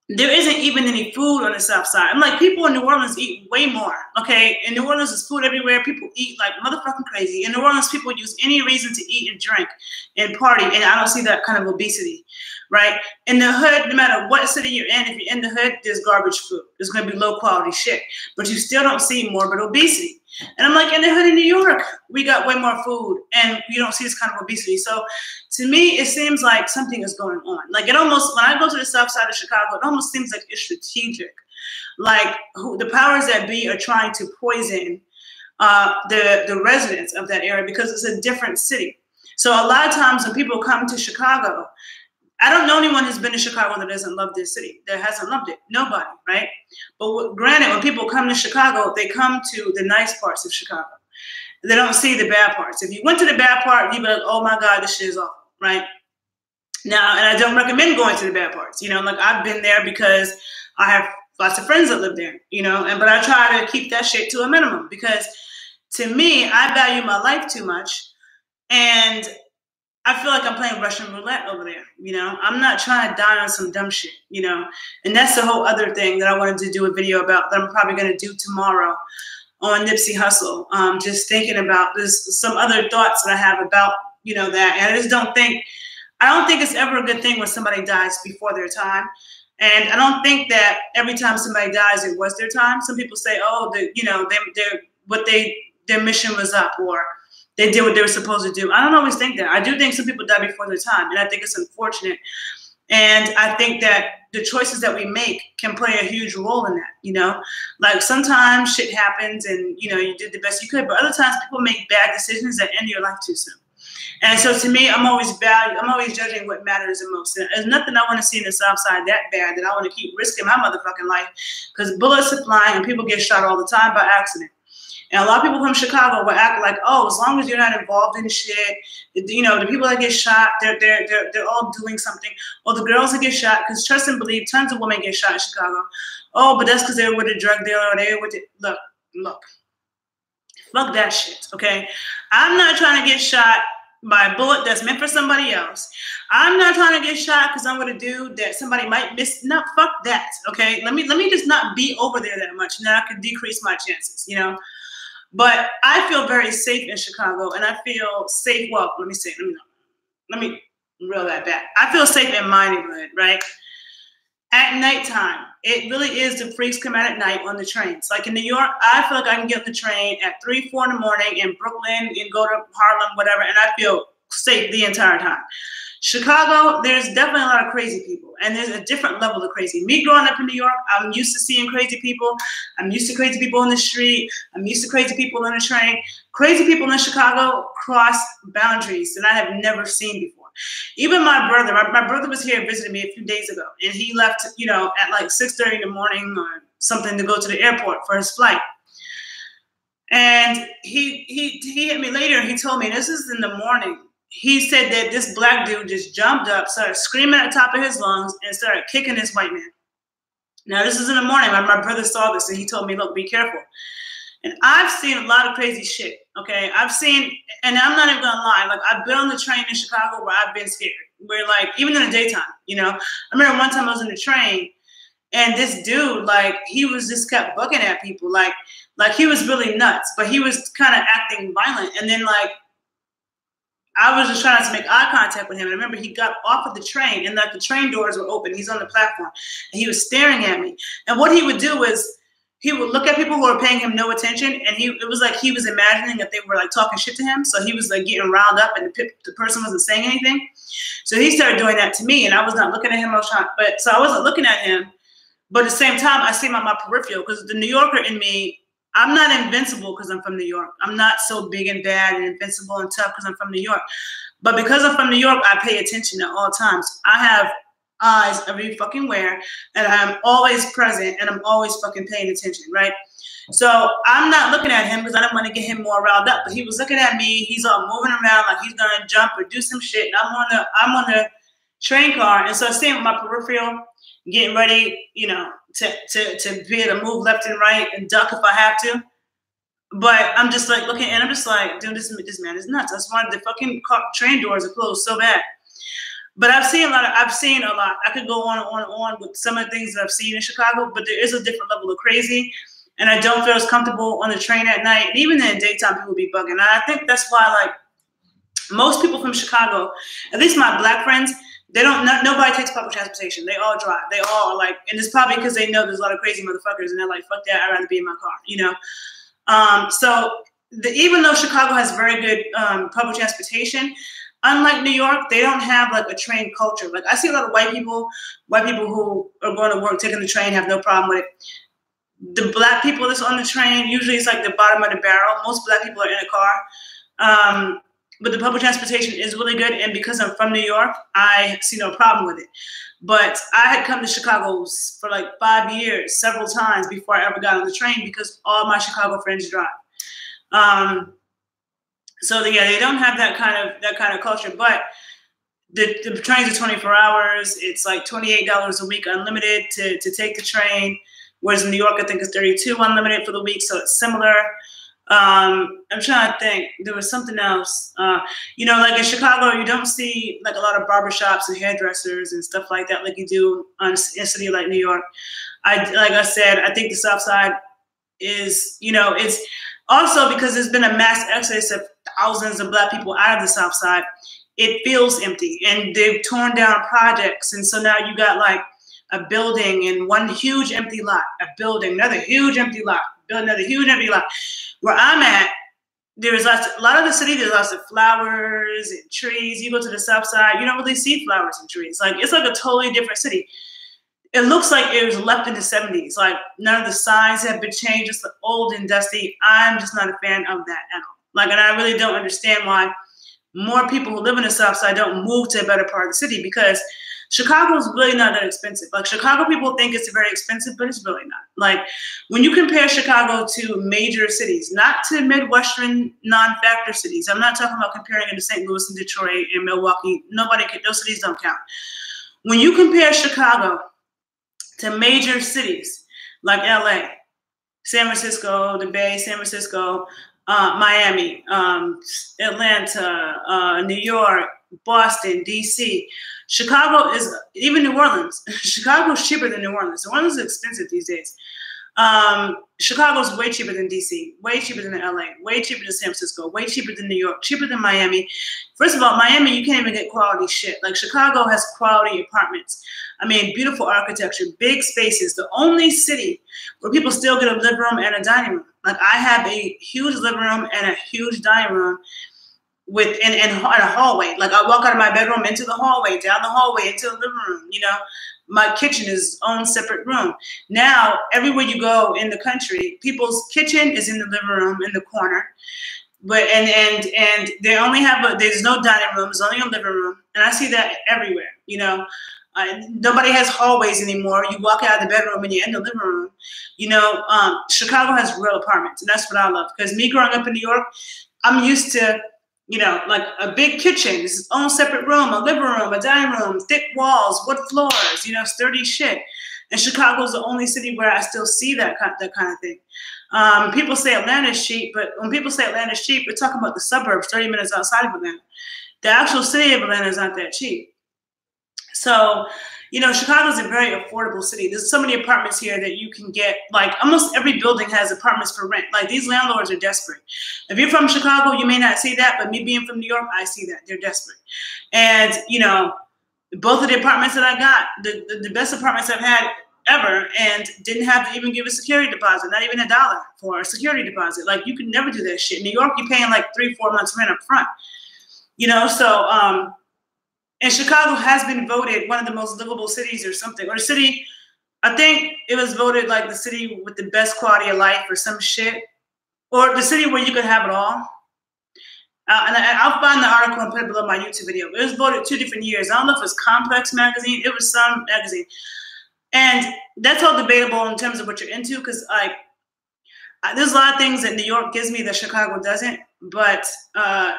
S1: There isn't even any food on the South Side. I'm like, people in New Orleans eat way more, okay? In New Orleans, there's food everywhere. People eat like motherfucking crazy. In New Orleans, people use any reason to eat and drink and party, and I don't see that kind of obesity, right? In the hood, no matter what city you're in, if you're in the hood, there's garbage food. There's going to be low-quality shit, but you still don't see morbid obesity. And I'm like, in the hood in New York, we got way more food, and you don't see this kind of obesity. So to me, it seems like something is going on. Like, it almost, when I go to the South Side of Chicago, it almost seems like it's strategic. Like, the powers that be are trying to poison the residents of that area because it's a different city. So a lot of times when people come to Chicago, I don't know anyone who's been to Chicago that doesn't love this city, that hasn't loved it. Nobody, right? But granted, when people come to Chicago, they come to the nice parts of Chicago. They don't see the bad parts. If you went to the bad part, you'd be like, oh my God, this shit is awful, right? Now, and I don't recommend going to the bad parts. You know, like, I've been there because I have lots of friends that live there, you know, but I try to keep that shit to a minimum because to me, I value my life too much. And I feel like I'm playing Russian roulette over there, you know? I'm not trying to die on some dumb shit, you know? And that's the whole other thing that I wanted to do a video about that I'm probably going to do tomorrow on Nipsey Hussle. Just thinking about, there's some other thoughts that I have about, you know, that. And I don't think it's ever a good thing when somebody dies before their time. And I don't think that every time somebody dies, it was their time. Some people say, oh, their mission was up, or they did what they were supposed to do. I don't always think that. I do think some people die before their time, and I think it's unfortunate. And I think that the choices that we make can play a huge role in that, you know? Like, sometimes shit happens and, you know, you did the best you could, but other times people make bad decisions that end your life too soon. And so to me, I'm always judging what matters the most. And there's nothing I want to see in the South Side that bad that I want to keep risking my motherfucking life, because bullets are flying and people get shot all the time by accident. And a lot of people from Chicago will act like, oh, as long as you're not involved in shit, you know, the people that get shot, they're all doing something. Or the girls that get shot, because trust and believe, tons of women get shot in Chicago. Oh, but that's because they were with a drug dealer, or they were with it. Look, fuck that shit, okay? I'm not trying to get shot by a bullet that's meant for somebody else. I'm not trying to get shot because I'm with a dude that somebody might miss. No, fuck that, okay? Let me just not be over there that much, and then I can decrease my chances, you know? But I feel very safe in Chicago, and I feel safe. Well, let me real that bad. I feel safe in my neighborhood, right? At nighttime, it really is the freaks come out at night on the trains. Like in New York, I feel like I can get on the train at 3, 4 in the morning in Brooklyn and go to Harlem, whatever, and I feel safe the entire time. Chicago, there's definitely a lot of crazy people, and there's a different level of crazy. Me growing up in New York, I'm used to seeing crazy people. I'm used to crazy people in the street. I'm used to crazy people on the train. Crazy people in Chicago cross boundaries that I have never seen before. Even my brother was here visiting me a few days ago, and he left, at like 6:30 in the morning or something to go to the airport for his flight. And he hit me later, and he told me, this is in the morning. He said that this black dude just jumped up, started screaming at the top of his lungs, and started kicking this white man. Now, this is in the morning. My brother saw this, and he told me, look, be careful. And I've seen a lot of crazy shit, okay? I've seen, and I'm not even going to lie, like, I've been on the train in Chicago where I've been scared, where, like, even in the daytime, I remember one time I was in the train, and this dude, like, he was just kept bugging at people, like he was really nuts, but he was kind of acting violent. And then, like, I was just trying to make eye contact with him. And I remember he got off of the train, and like the train doors were open. He's on the platform, and he was staring at me. And what he would do is he would look at people who were paying him no attention, and it was like he was imagining that they were like talking shit to him. So he was like getting riled up, and the person wasn't saying anything. So he started doing that to me, and I was not looking at him. So I wasn't looking at him. But at the same time, I see him on my peripheral, because the New Yorker in me, I'm not invincible because I'm from New York. I'm not so big and bad and invincible and tough because I'm from New York. But because I'm from New York, I pay attention at all times. I have eyes every fucking where, and I'm always present, and I'm always fucking paying attention, right? So I'm not looking at him because I don't want to get him more riled up. But he was looking at me. He's all moving around like he's gonna jump or do some shit. And I'm on the train car, and so I see him with my peripheral, getting ready, to be able to move left and right and duck if I have to. But I'm just like looking, and I'm just like, dude, this man is nuts. I just wanted the fucking train doors are closed so bad. But I've seen a lot. I could go on and on and on with some of the things that I've seen in Chicago, but there is a different level of crazy. And I don't feel as comfortable on the train at night. And even in the daytime, people be bugging. And I think that's why, like, most people from Chicago, at least my black friends, nobody takes public transportation. They all drive. They all are like, and it's probably because they know there's a lot of crazy motherfuckers, and they're like, fuck that, I'd rather be in my car, even though Chicago has very good public transportation, unlike New York, they don't have like a train culture. Like I see a lot of white people who are going to work, taking the train, have no problem with it. The black people that's on the train, usually it's like the bottom of the barrel. Most black people are in a car. But the public transportation is really good, and because I'm from New York, I see no problem with it. But I had come to Chicago for like 5 years, several times before I ever got on the train, because all my Chicago friends drive. They don't have that kind of culture. But the trains are 24 hours. It's like $28 a week unlimited to take the train, whereas in New York I think it's $32 unlimited for the week, so it's similar. I'm trying to think. There was something else. Like in Chicago, you don't see like a lot of barbershops and hairdressers and stuff like that like you do in a city like New York. Like I said, I think the South Side is, it's also because there's been a mass exodus of thousands of black people out of the South Side. It feels empty, and they've torn down projects, and so now you got like a building and one huge empty lot, a building, another huge empty lot, another huge empty lot. Where I'm at, there's a lot of the city, there's lots of flowers and trees. You go to the South Side, you don't really see flowers and trees. Like, it's like a totally different city. It looks like it was left in the 70s. Like, none of the signs have been changed. It's old and dusty. I'm just not a fan of that at all. Like, and I really don't understand why more people who live in the South Side don't move to a better part of the city, because Chicago is really not that expensive. Like, Chicago people think it's very expensive, but it's really not. Like, when you compare Chicago to major cities, not to Midwestern non-factor cities, I'm not talking about comparing it to St. Louis and Detroit and Milwaukee. Those cities don't count. When you compare Chicago to major cities like LA, San Francisco, the Bay, San Francisco, Miami, Atlanta, New York, Boston, DC, Chicago is, even New Orleans, Chicago is cheaper than New Orleans. New Orleans is expensive these days. Chicago's way cheaper than DC, way cheaper than LA, way cheaper than San Francisco, way cheaper than New York, cheaper than Miami. First of all, Miami, you can't even get quality shit. Like Chicago has quality apartments. I mean, beautiful architecture, big spaces. The only city where people still get a living room and a dining room. Like I have a huge living room and a huge dining room with in a hallway. Like I walk out of my bedroom into the hallway, down the hallway into the living room, you know. My kitchen is its own separate room. Now, everywhere you go in the country, people's kitchen is in the living room in the corner. But and they only have there's no dining room, there's only a living room. And I see that everywhere, you know. Nobody has hallways anymore. You walk out of the bedroom and you're in the living room. You know, Chicago has real apartments, and that's what I love. Because me growing up in New York, I'm used to, you know, like a big kitchen, it's its own separate room, a living room, a dining room, thick walls, wood floors, you know, sturdy shit. And Chicago's the only city where I still see that kind of thing. People say Atlanta's cheap, but when people say Atlanta's cheap, we're talking about the suburbs, 30 minutes outside of Atlanta. The actual city of Atlanta is not that cheap. So, you know, Chicago's a very affordable city. There's so many apartments here that you can get, like almost every building has apartments for rent. Like these landlords are desperate. If you're from Chicago, you may not see that, but me being from New York, I see that. They're desperate. And, you know, both of the apartments that I got, the best apartments I've had ever, and didn't have to even give a security deposit, not even $1 for a security deposit. Like you could never do that shit. In New York, you're paying like 3-4 months rent up front. You know, so, and Chicago has been voted one of the most livable cities or something. Or the city, I think it was voted like the city with the best quality of life or some shit. Or the city where you could have it all. And I'll find the article and put it below my YouTube video. It was voted 2 different years. I don't know if it was Complex magazine. It was some magazine. And that's all debatable in terms of what you're into. Because like, there's a lot of things that New York gives me that Chicago doesn't. But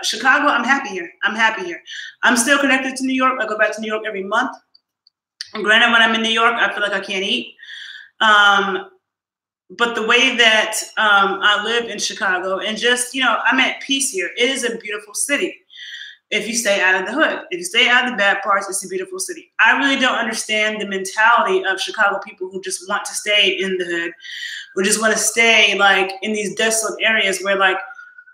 S1: Chicago, I'm happy here. I'm happy here. I'm still connected to New York. I go back to New York every month. And granted, when I'm in New York, I feel like I can't eat. But the way that I live in Chicago and just, you know, I'm at peace here. It is a beautiful city if you stay out of the hood. If you stay out of the bad parts, it's a beautiful city. I really don't understand the mentality of Chicago people who just want to stay in the hood or just want to stay like in these desolate areas where like,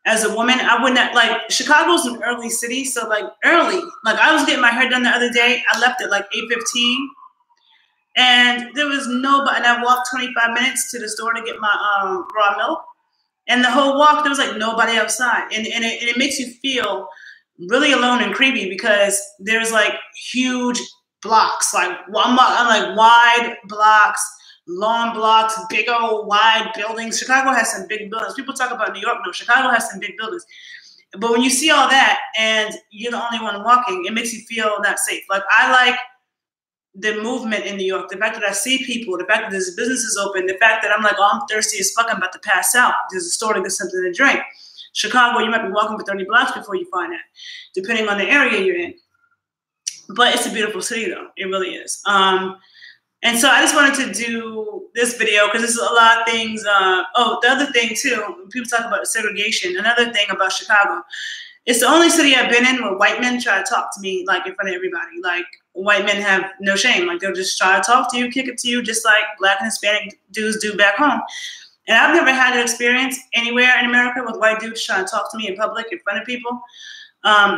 S1: as a woman, I would not, like, Chicago's an early city, so, like, early. Like, I was getting my hair done the other day. I left at, like, 8:15, and there was nobody, and I walked 25 minutes to the store to get my raw milk, and the whole walk, there was, like, nobody outside, and it makes you feel really alone and creepy because there's, like, huge blocks, like, I'm like, wide blocks, long blocks, big old wide buildings. Chicago has some big buildings. People talk about New York. No, Chicago has some big buildings. But when you see all that and you're the only one walking, it makes you feel not safe. Like I like the movement in New York, the fact that I see people, the fact that there's businesses open, the fact that I'm like, oh, I'm thirsty as fuck, I'm about to pass out. There's a store to get something to drink. Chicago, you might be walking for 30 blocks before you find that, depending on the area you're in. But it's a beautiful city, though. It really is. And so I just wanted to do this video because there's a lot of things. Oh, the other thing too, people talk about segregation. Another thing about Chicago, it's the only city I've been in where white men try to talk to me like in front of everybody. Like white men have no shame. Like they'll just try to talk to you, kick it to you, just like Black and Hispanic dudes do back home. And I've never had an experience anywhere in America with white dudes trying to talk to me in public in front of people.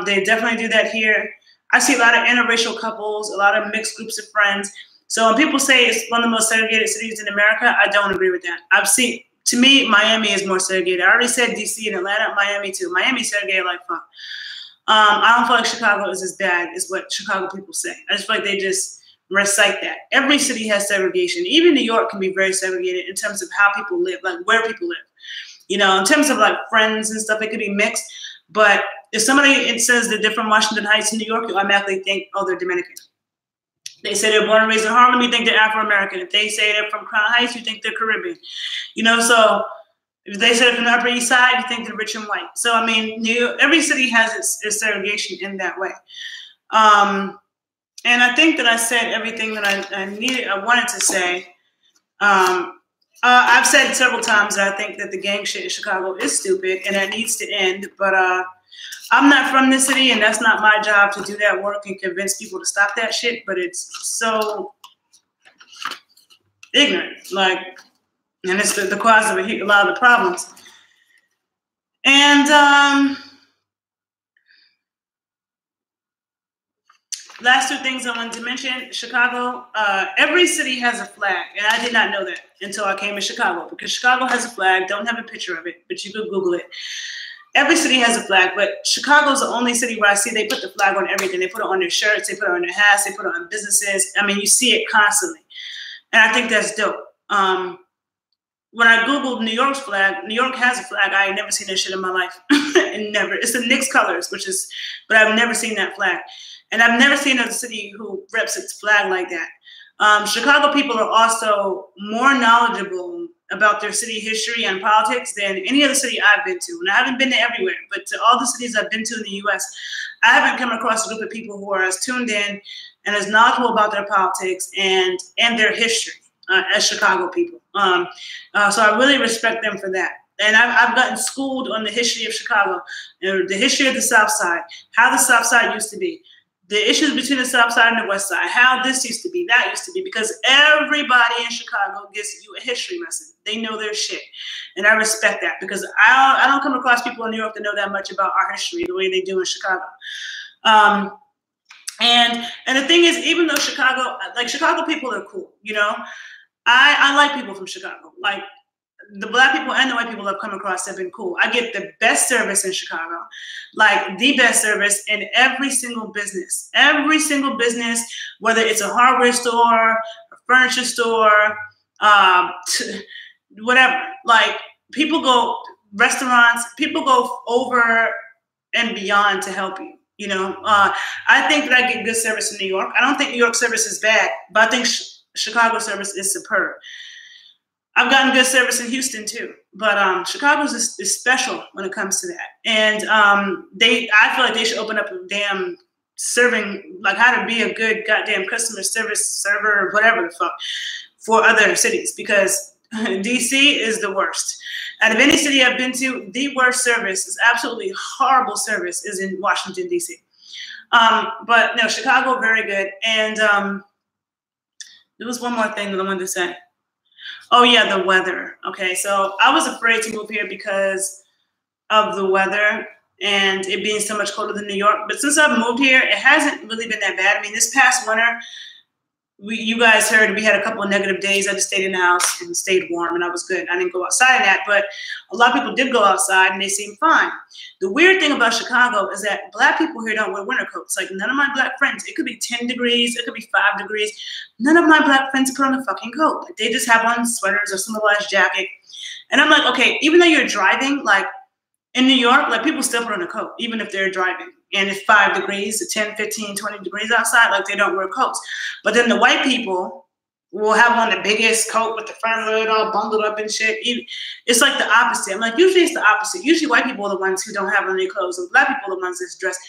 S1: They definitely do that here. I see a lot of interracial couples, a lot of mixed groups of friends. So when people say it's one of the most segregated cities in America, I don't agree with that. I've seen, to me, Miami is more segregated. I already said DC and Atlanta, Miami too. Miami's segregated like fuck. I don't feel like Chicago is as bad as what Chicago people say. I just feel like they just recite that. Every city has segregation. Even New York can be very segregated in terms of how people live, like where people live. You know, in terms of like friends and stuff, it could be mixed. But if somebody says they're from Washington Heights in New York, you automatically think, oh, they're Dominican. They say they're born and raised in Harlem, you think they're Afro-American. If they say they're from Crown Heights, you think they're Caribbean. You know, so if they say they're from the Upper East Side, you think they're rich and white. So, I mean, every city has its segregation in that way. And I think that I said everything that I wanted to say. I've said several times that I think that the gang shit in Chicago is stupid and that needs to end. But I'm not from this city, and that's not my job to do that work and convince people to stop that shit. But it's so ignorant. Like, And it's the cause of a lot of the problems. And last two things I wanted to mention. Chicago, every city has a flag. And I did not know that until I came to Chicago, because Chicago has a flag. Don't have a picture of it, but you could Google it. Every city has a flag, but Chicago's the only city where I see they put the flag on everything. They put it on their shirts, they put it on their hats, they put it on businesses. I mean, you see it constantly. And I think that's dope. When I Googled New York's flag, New York has a flag. I ain't never seen that shit in my life. And never. It's the Knicks colors, but I've never seen that flag. And I've never seen a city who reps its flag like that. Chicago people are also more knowledgeable about their city history and politics than any other city I've been to. And I haven't been to everywhere, but to all the cities I've been to in the U.S., I haven't come across a group of people who are as tuned in and as knowledgeable about their politics and their history as Chicago people. So I really respect them for that. And I've gotten schooled on the history of Chicago, the history of the South Side, how the South Side used to be, the issues between the South Side and the West Side, how this used to be, that used to be, because everybody in Chicago gives you a history lesson. They know their shit. And I respect that, because I don't come across people in New York that know that much about our history the way they do in Chicago. And the thing is, even though Chicago people are cool, you know, I like people from Chicago. Like, the Black people and the white people I've come across have been cool. I get the best service in Chicago, like the best service in every single business. Every single business, whether it's a hardware store, a furniture store, whatever. Like, restaurants, people go over and beyond to help you. You know, I think that I get good service in New York. I don't think New York service is bad, but I think Chicago service is superb. I've gotten good service in Houston too, but Chicago is special when it comes to that. And I feel like they should open up a damn serving, like how to be a good goddamn customer service server or whatever the fuck for other cities, because DC is the worst. Out of any city I've been to, the worst service is absolutely horrible service is in Washington, DC. But no, Chicago, very good. And there was one more thing that I wanted to say. Oh, yeah, the weather. Okay, so I was afraid to move here because of the weather and it being so much colder than New York. But since I've moved here, it hasn't really been that bad. I mean, this past winter, you guys heard we had a couple of negative days. I just stayed in the house and stayed warm, and I was good. I didn't go outside that, but a lot of people did go outside, and they seemed fine. The weird thing about Chicago is that Black people here don't wear winter coats. Like, none of my Black friends, it could be 10 degrees, it could be 5 degrees. None of my Black friends put on a fucking coat. Like, they just have on sweaters or some otherwise jacket. And I'm like, okay, even though you're driving, like, in New York, like, people still put on a coat, even if they're driving. And it's 5 degrees to 10, 15, 20 degrees outside, like, they don't wear coats. But then the white people will have on the biggest coat with the front hood all bundled up and shit. It's like the opposite. I'm like, usually it's the opposite. Usually white people are the ones who don't have on their clothes, and Black people are the ones that's dressed.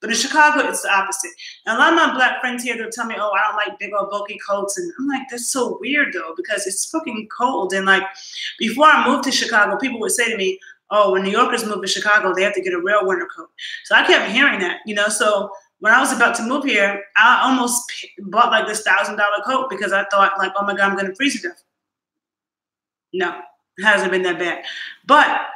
S1: But in Chicago, it's the opposite. And a lot of my Black friends here, they'll tell me, oh, I don't like big old bulky coats. And I'm like, that's so weird, though, because it's fucking cold. And, like, before I moved to Chicago, people would say to me, oh, when New Yorkers move to Chicago, they have to get a real winter coat. So I kept hearing that, you know. So when I was about to move here, I almost bought like this $1,000 coat because I thought, like, oh my God, I'm going to freeze to death. No, it hasn't been that bad. But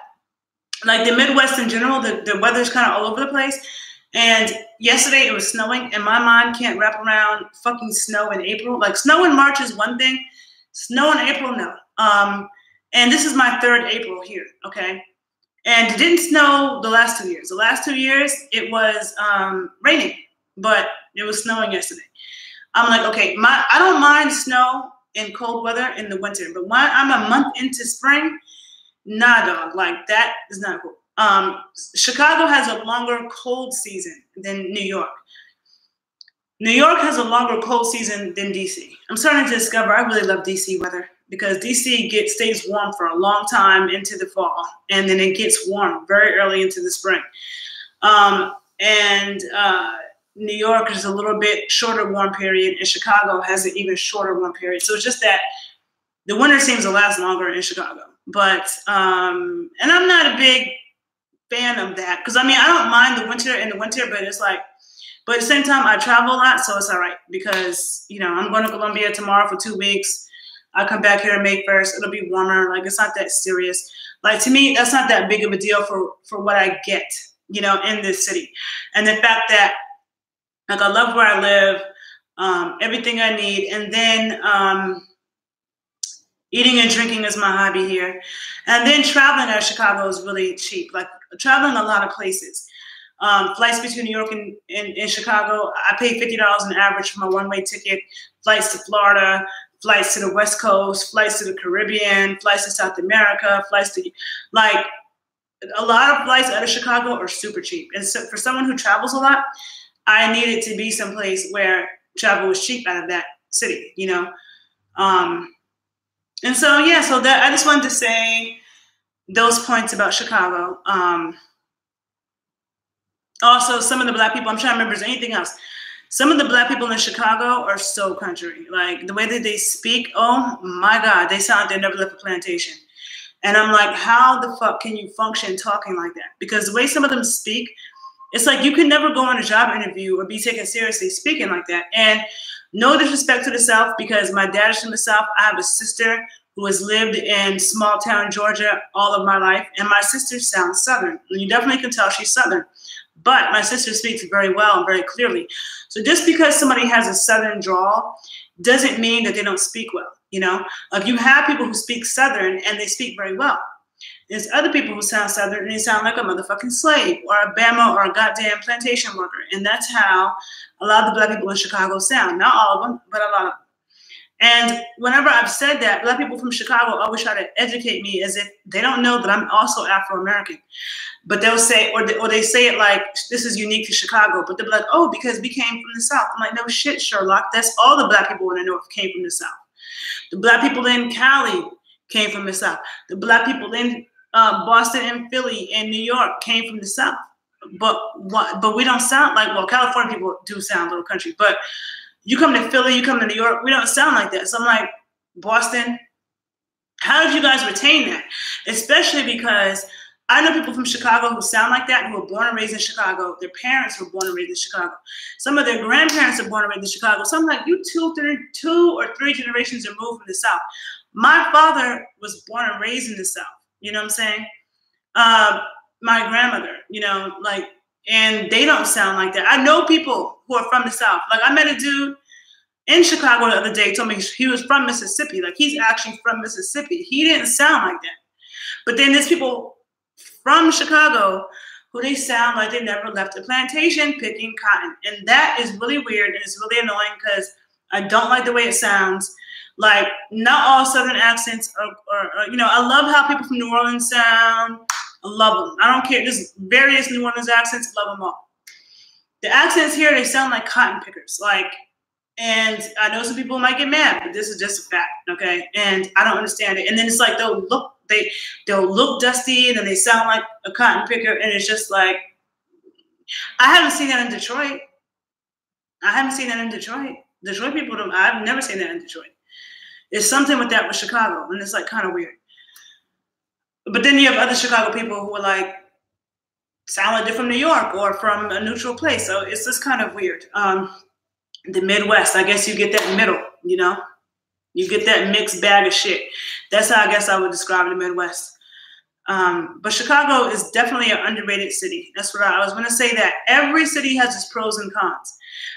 S1: like the Midwest in general, the weather's kind of all over the place. And yesterday it was snowing, and my mind can't wrap around fucking snow in April. Like, snow in March is one thing. Snow in April, no. And this is my 3rd April here, okay? And it didn't snow the last 2 years. The last 2 years, it was raining, but it was snowing yesterday. I'm like, okay, I don't mind snow in cold weather in the winter, but when I'm a month into spring, nah, dog, like, that is not cool. Chicago has a longer cold season than New York. New York has a longer cold season than DC. I'm starting to discover I really love DC weather, because DC stays warm for a long time into the fall, and then it gets warm very early into the spring. New York is a little bit shorter warm period, and Chicago has an even shorter warm period. So it's just that the winter seems to last longer in Chicago. But, and I'm not a big fan of that, because, I mean, I don't mind the winter in the winter, but it's like, but at the same time, I travel a lot, so it's all right, because, you know, I'm going to Colombia tomorrow for 2 weeks. I'll come back here May 1st. It'll be warmer. Like, it's not that serious. Like, to me, that's not that big of a deal for what I get, you know, in this city. And the fact that, like, I love where I live, everything I need. And then eating and drinking is my hobby here. And then traveling out of Chicago is really cheap. Like, traveling a lot of places. Flights between New York and Chicago, I pay $50 on average for my one-way ticket. Flights to Florida, flights to the West Coast, flights to the Caribbean, flights to South America, flights to, like, a lot of flights out of Chicago are super cheap. And so for someone who travels a lot, I need it to be someplace where travel is cheap out of that city, you know? And so, yeah, so that I just wanted to say those points about Chicago. Also, some of the Black people, I'm trying to remember if there's anything else. Some of the Black people in Chicago are so country. Like, the way that they speak, oh my God, they sound like they never left a plantation. And I'm like, how the fuck can you function talking like that? Because the way some of them speak, it's like you can never go on a job interview or be taken seriously speaking like that. And no disrespect to the South, because my dad is from the South. I have a sister who has lived in small town Georgia all of my life. And my sister sounds Southern. And you definitely can tell she's Southern. But my sister speaks very well and very clearly. So just because somebody has a Southern drawl doesn't mean that they don't speak well, you know? Like, you have people who speak Southern and they speak very well. There's other people who sound Southern and they sound like a motherfucking slave or a Bama or a goddamn plantation worker. And that's how a lot of the Black people in Chicago sound. Not all of them, but a lot of them. And whenever I've said that, Black people from Chicago always try to educate me as if they don't know that I'm also Afro-American. But they'll say, or they say it like, this is unique to Chicago. But they'll be like, oh, because we came from the South. I'm like, no shit, Sherlock. That's all the Black people in the North came from the South. The Black people in Cali came from the South. The Black people in Boston and Philly and New York came from the South. But we don't sound like, well, California people do sound a little country. But you come to Philly, you come to New York, we don't sound like that. So I'm like, Boston, how did you guys retain that? Especially because I know people from Chicago who sound like that, who were born and raised in Chicago. Their parents were born and raised in Chicago. Some of their grandparents are born and raised in Chicago. So I'm like, you two or three generations removed from the South. My father was born and raised in the South. You know what I'm saying? My grandmother, you know, like, and they don't sound like that. I know people who are from the South. Like, I met a dude in Chicago the other day, told me he was from Mississippi. Like, he's actually from Mississippi. He didn't sound like that. But then there's people from Chicago who they sound like they never left a plantation picking cotton. And that is really weird, and it's really annoying because I don't like the way it sounds. Like, not all Southern accents are, you know, I love how people from New Orleans sound. I love them. I don't care. There's various New Orleans accents. Love them all. The accents here, they sound like cotton pickers. Like, and I know some people might get mad, but this is just a fact, okay? And I don't understand it. And then it's like they'll look dusty, and then they sound like a cotton picker, and it's just like, I haven't seen that in Detroit. Detroit people don't. I've never seen that in Detroit. There's something with that with Chicago, and it's like kind of weird. But then you have other Chicago people who are like, sound like they're from New York or from a neutral place. So it's just kind of weird. The Midwest, I guess you get that middle, you know? You get that mixed bag of shit. That's how I guess I would describe the Midwest. But Chicago is definitely an underrated city. That's what I was going to say, that every city has its pros and cons.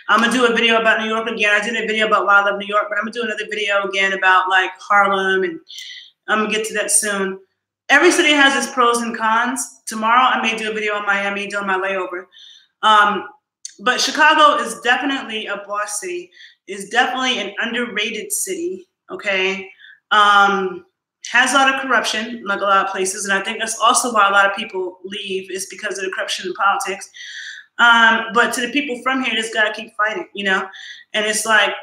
S1: I'm going to do a video about New York again. I did a video about why I love New York, but I'm going to do another video again about like Harlem, and I'm going to get to that soon. Every city has its pros and cons. Tomorrow I may do a video on Miami during my layover. But Chicago is definitely a boss city. It's definitely an underrated city, okay? Has a lot of corruption, like a lot of places. And I think that's also why a lot of people leave, is because of the corruption in politics. But to the people from here, just got to keep fighting, you know? And it's like,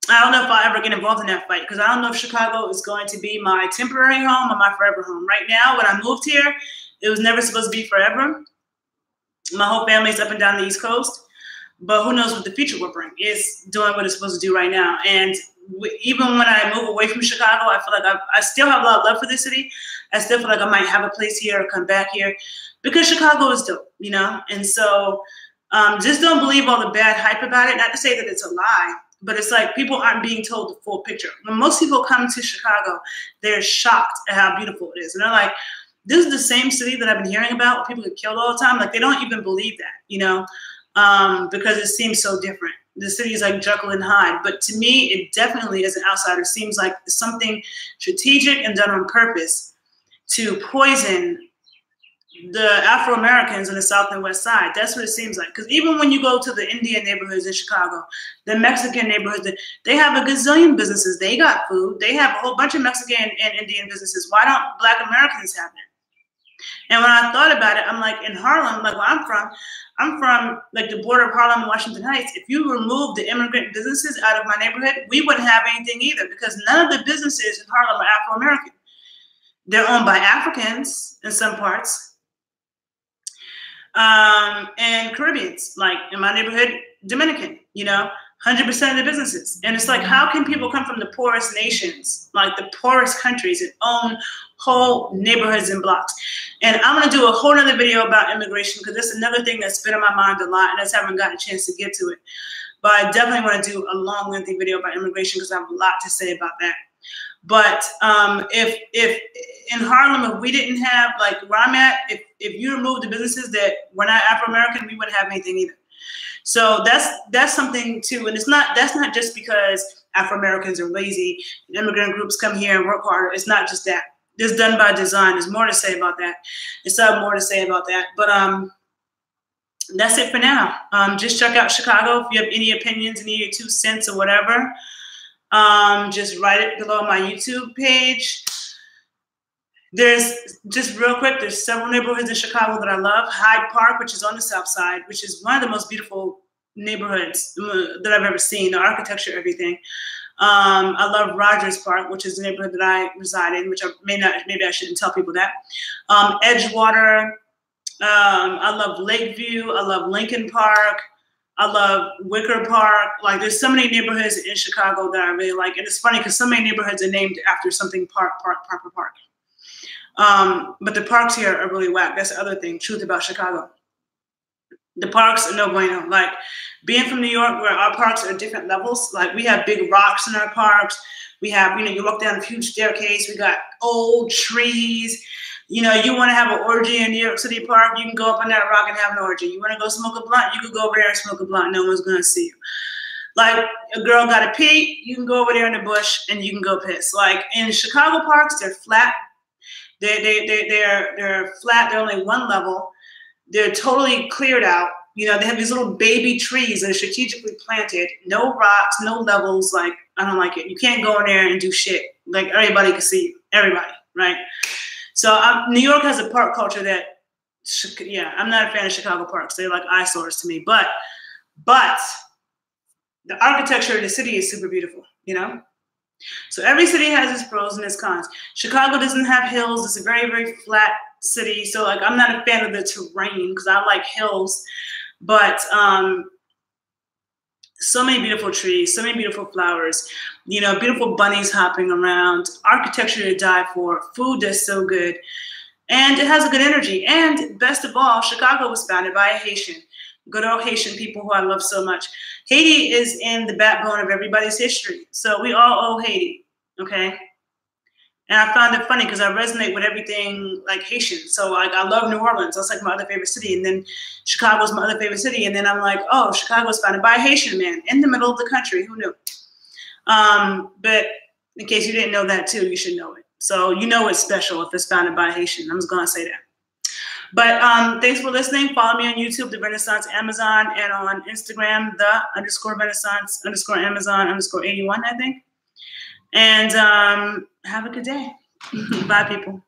S1: I don't know if I'll ever get involved in that fight, because I don't know if Chicago is going to be my temporary home or my forever home. Right now, when I moved here, it was never supposed to be forever. My whole family's up and down the East Coast, but who knows what the future will bring. It's doing what it's supposed to do right now. And even when I move away from Chicago, I feel like I still have a lot of love for this city. I still feel like I might have a place here or come back here, because Chicago is dope, you know? And so just don't believe all the bad hype about it. Not to say that it's a lie, but it's like people aren't being told the full picture. When most people come to Chicago, they're shocked at how beautiful it is. And they're like, this is the same city that I've been hearing about where people get killed all the time. Like, they don't even believe that, you know, because it seems so different. The city is like Jekyll and Hyde. But to me, it definitely, as an outsider, seems like something strategic and done on purpose to poison the Afro-Americans on the South and West Side. That's what it seems like. Because even when you go to the Indian neighborhoods in Chicago, the Mexican neighborhoods, they have a gazillion businesses. They got food. They have a whole bunch of Mexican and Indian businesses. Why don't Black Americans have that? And when I thought about it, I'm like, in Harlem, like where I'm from like the border of Harlem and Washington Heights. If you remove the immigrant businesses out of my neighborhood, we wouldn't have anything either, because none of the businesses in Harlem are Afro-American. They're owned by Africans in some parts. And Caribbeans, like in my neighborhood, Dominican, you know, 100% of the businesses. And it's like, how can people come from the poorest nations, like the poorest countries, and own whole neighborhoods and blocks? And I'm going to do a whole other video about immigration, because that's another thing that's been on my mind a lot, and I just haven't gotten a chance to get to it. But I definitely want to do a long, lengthy video about immigration, because I have a lot to say about that. But if in Harlem, if we didn't have, like where I'm at, if you remove the businesses that were not Afro-American, we wouldn't have anything either. So that's something too. And that's not just because Afro-Americans are lazy and immigrant groups come here and work harder. It's not just that. It's done by design. There's more to say about that. There's more to say about that. But that's it for now. Just check out Chicago. If you have any opinions, any of your 2 cents or whatever, just write it below my YouTube page. There's, just real quick, there's several neighborhoods in Chicago that I love. Hyde Park, which is on the South Side, which is one of the most beautiful neighborhoods that I've ever seen, the architecture, everything. I love Rogers Park, which is the neighborhood that I reside in, which maybe I shouldn't tell people that. Edgewater, I love Lakeview, I love Lincoln Park, I love Wicker Park. Like, there's so many neighborhoods in Chicago that I really like. And it's funny because so many neighborhoods are named after something park. But the parks here are really whack. That's the other thing, truth about Chicago. The parks are no bueno. Like, being from New York, where our parks are different levels. Like, we have big rocks in our parks. We have, you know, you walk down a huge staircase. We got old trees. You know, you want to have an orgy in New York City Park, you can go up on that rock and have an orgy. You want to go smoke a blunt, you can go over there and smoke a blunt. No one's going to see you. Like, a girl got to pee, you can go over there in the bush and you can go piss. Like, in Chicago parks, they're flat. They're flat. They're only one level. They're totally cleared out. You know, they have these little baby trees that are strategically planted. No rocks, no levels. Like, I don't like it. You can't go in there and do shit. Like, everybody can see you. Everybody, right? So New York has a park culture that, yeah, I'm not a fan of Chicago parks. They're like eyesores to me. But the architecture of the city is super beautiful, you know? So every city has its pros and its cons. Chicago doesn't have hills. It's a very, very flat city. So, like, I'm not a fan of the terrain because I like hills. But so many beautiful trees, so many beautiful flowers, you know, beautiful bunnies hopping around, architecture to die for, food that's so good, and it has a good energy. And best of all, Chicago was founded by a Haitian, good old Haitian people who I love so much. Haiti is in the backbone of everybody's history. So we all owe Haiti, okay? And I found it funny because I resonate with everything like Haitian. So, like, I love New Orleans. That's like my other favorite city. And then Chicago's my other favorite city. And then I'm like, oh, Chicago's founded by a Haitian man in the middle of the country. Who knew? But in case you didn't know that too, you should know it. So you know it's special if it's founded by a Haitian. I'm just going to say that. But thanks for listening. Follow me on YouTube, The Renaissance Amazon, and on Instagram, _Renaissance_Amazon_81, I think. And have a good day. Bye, people.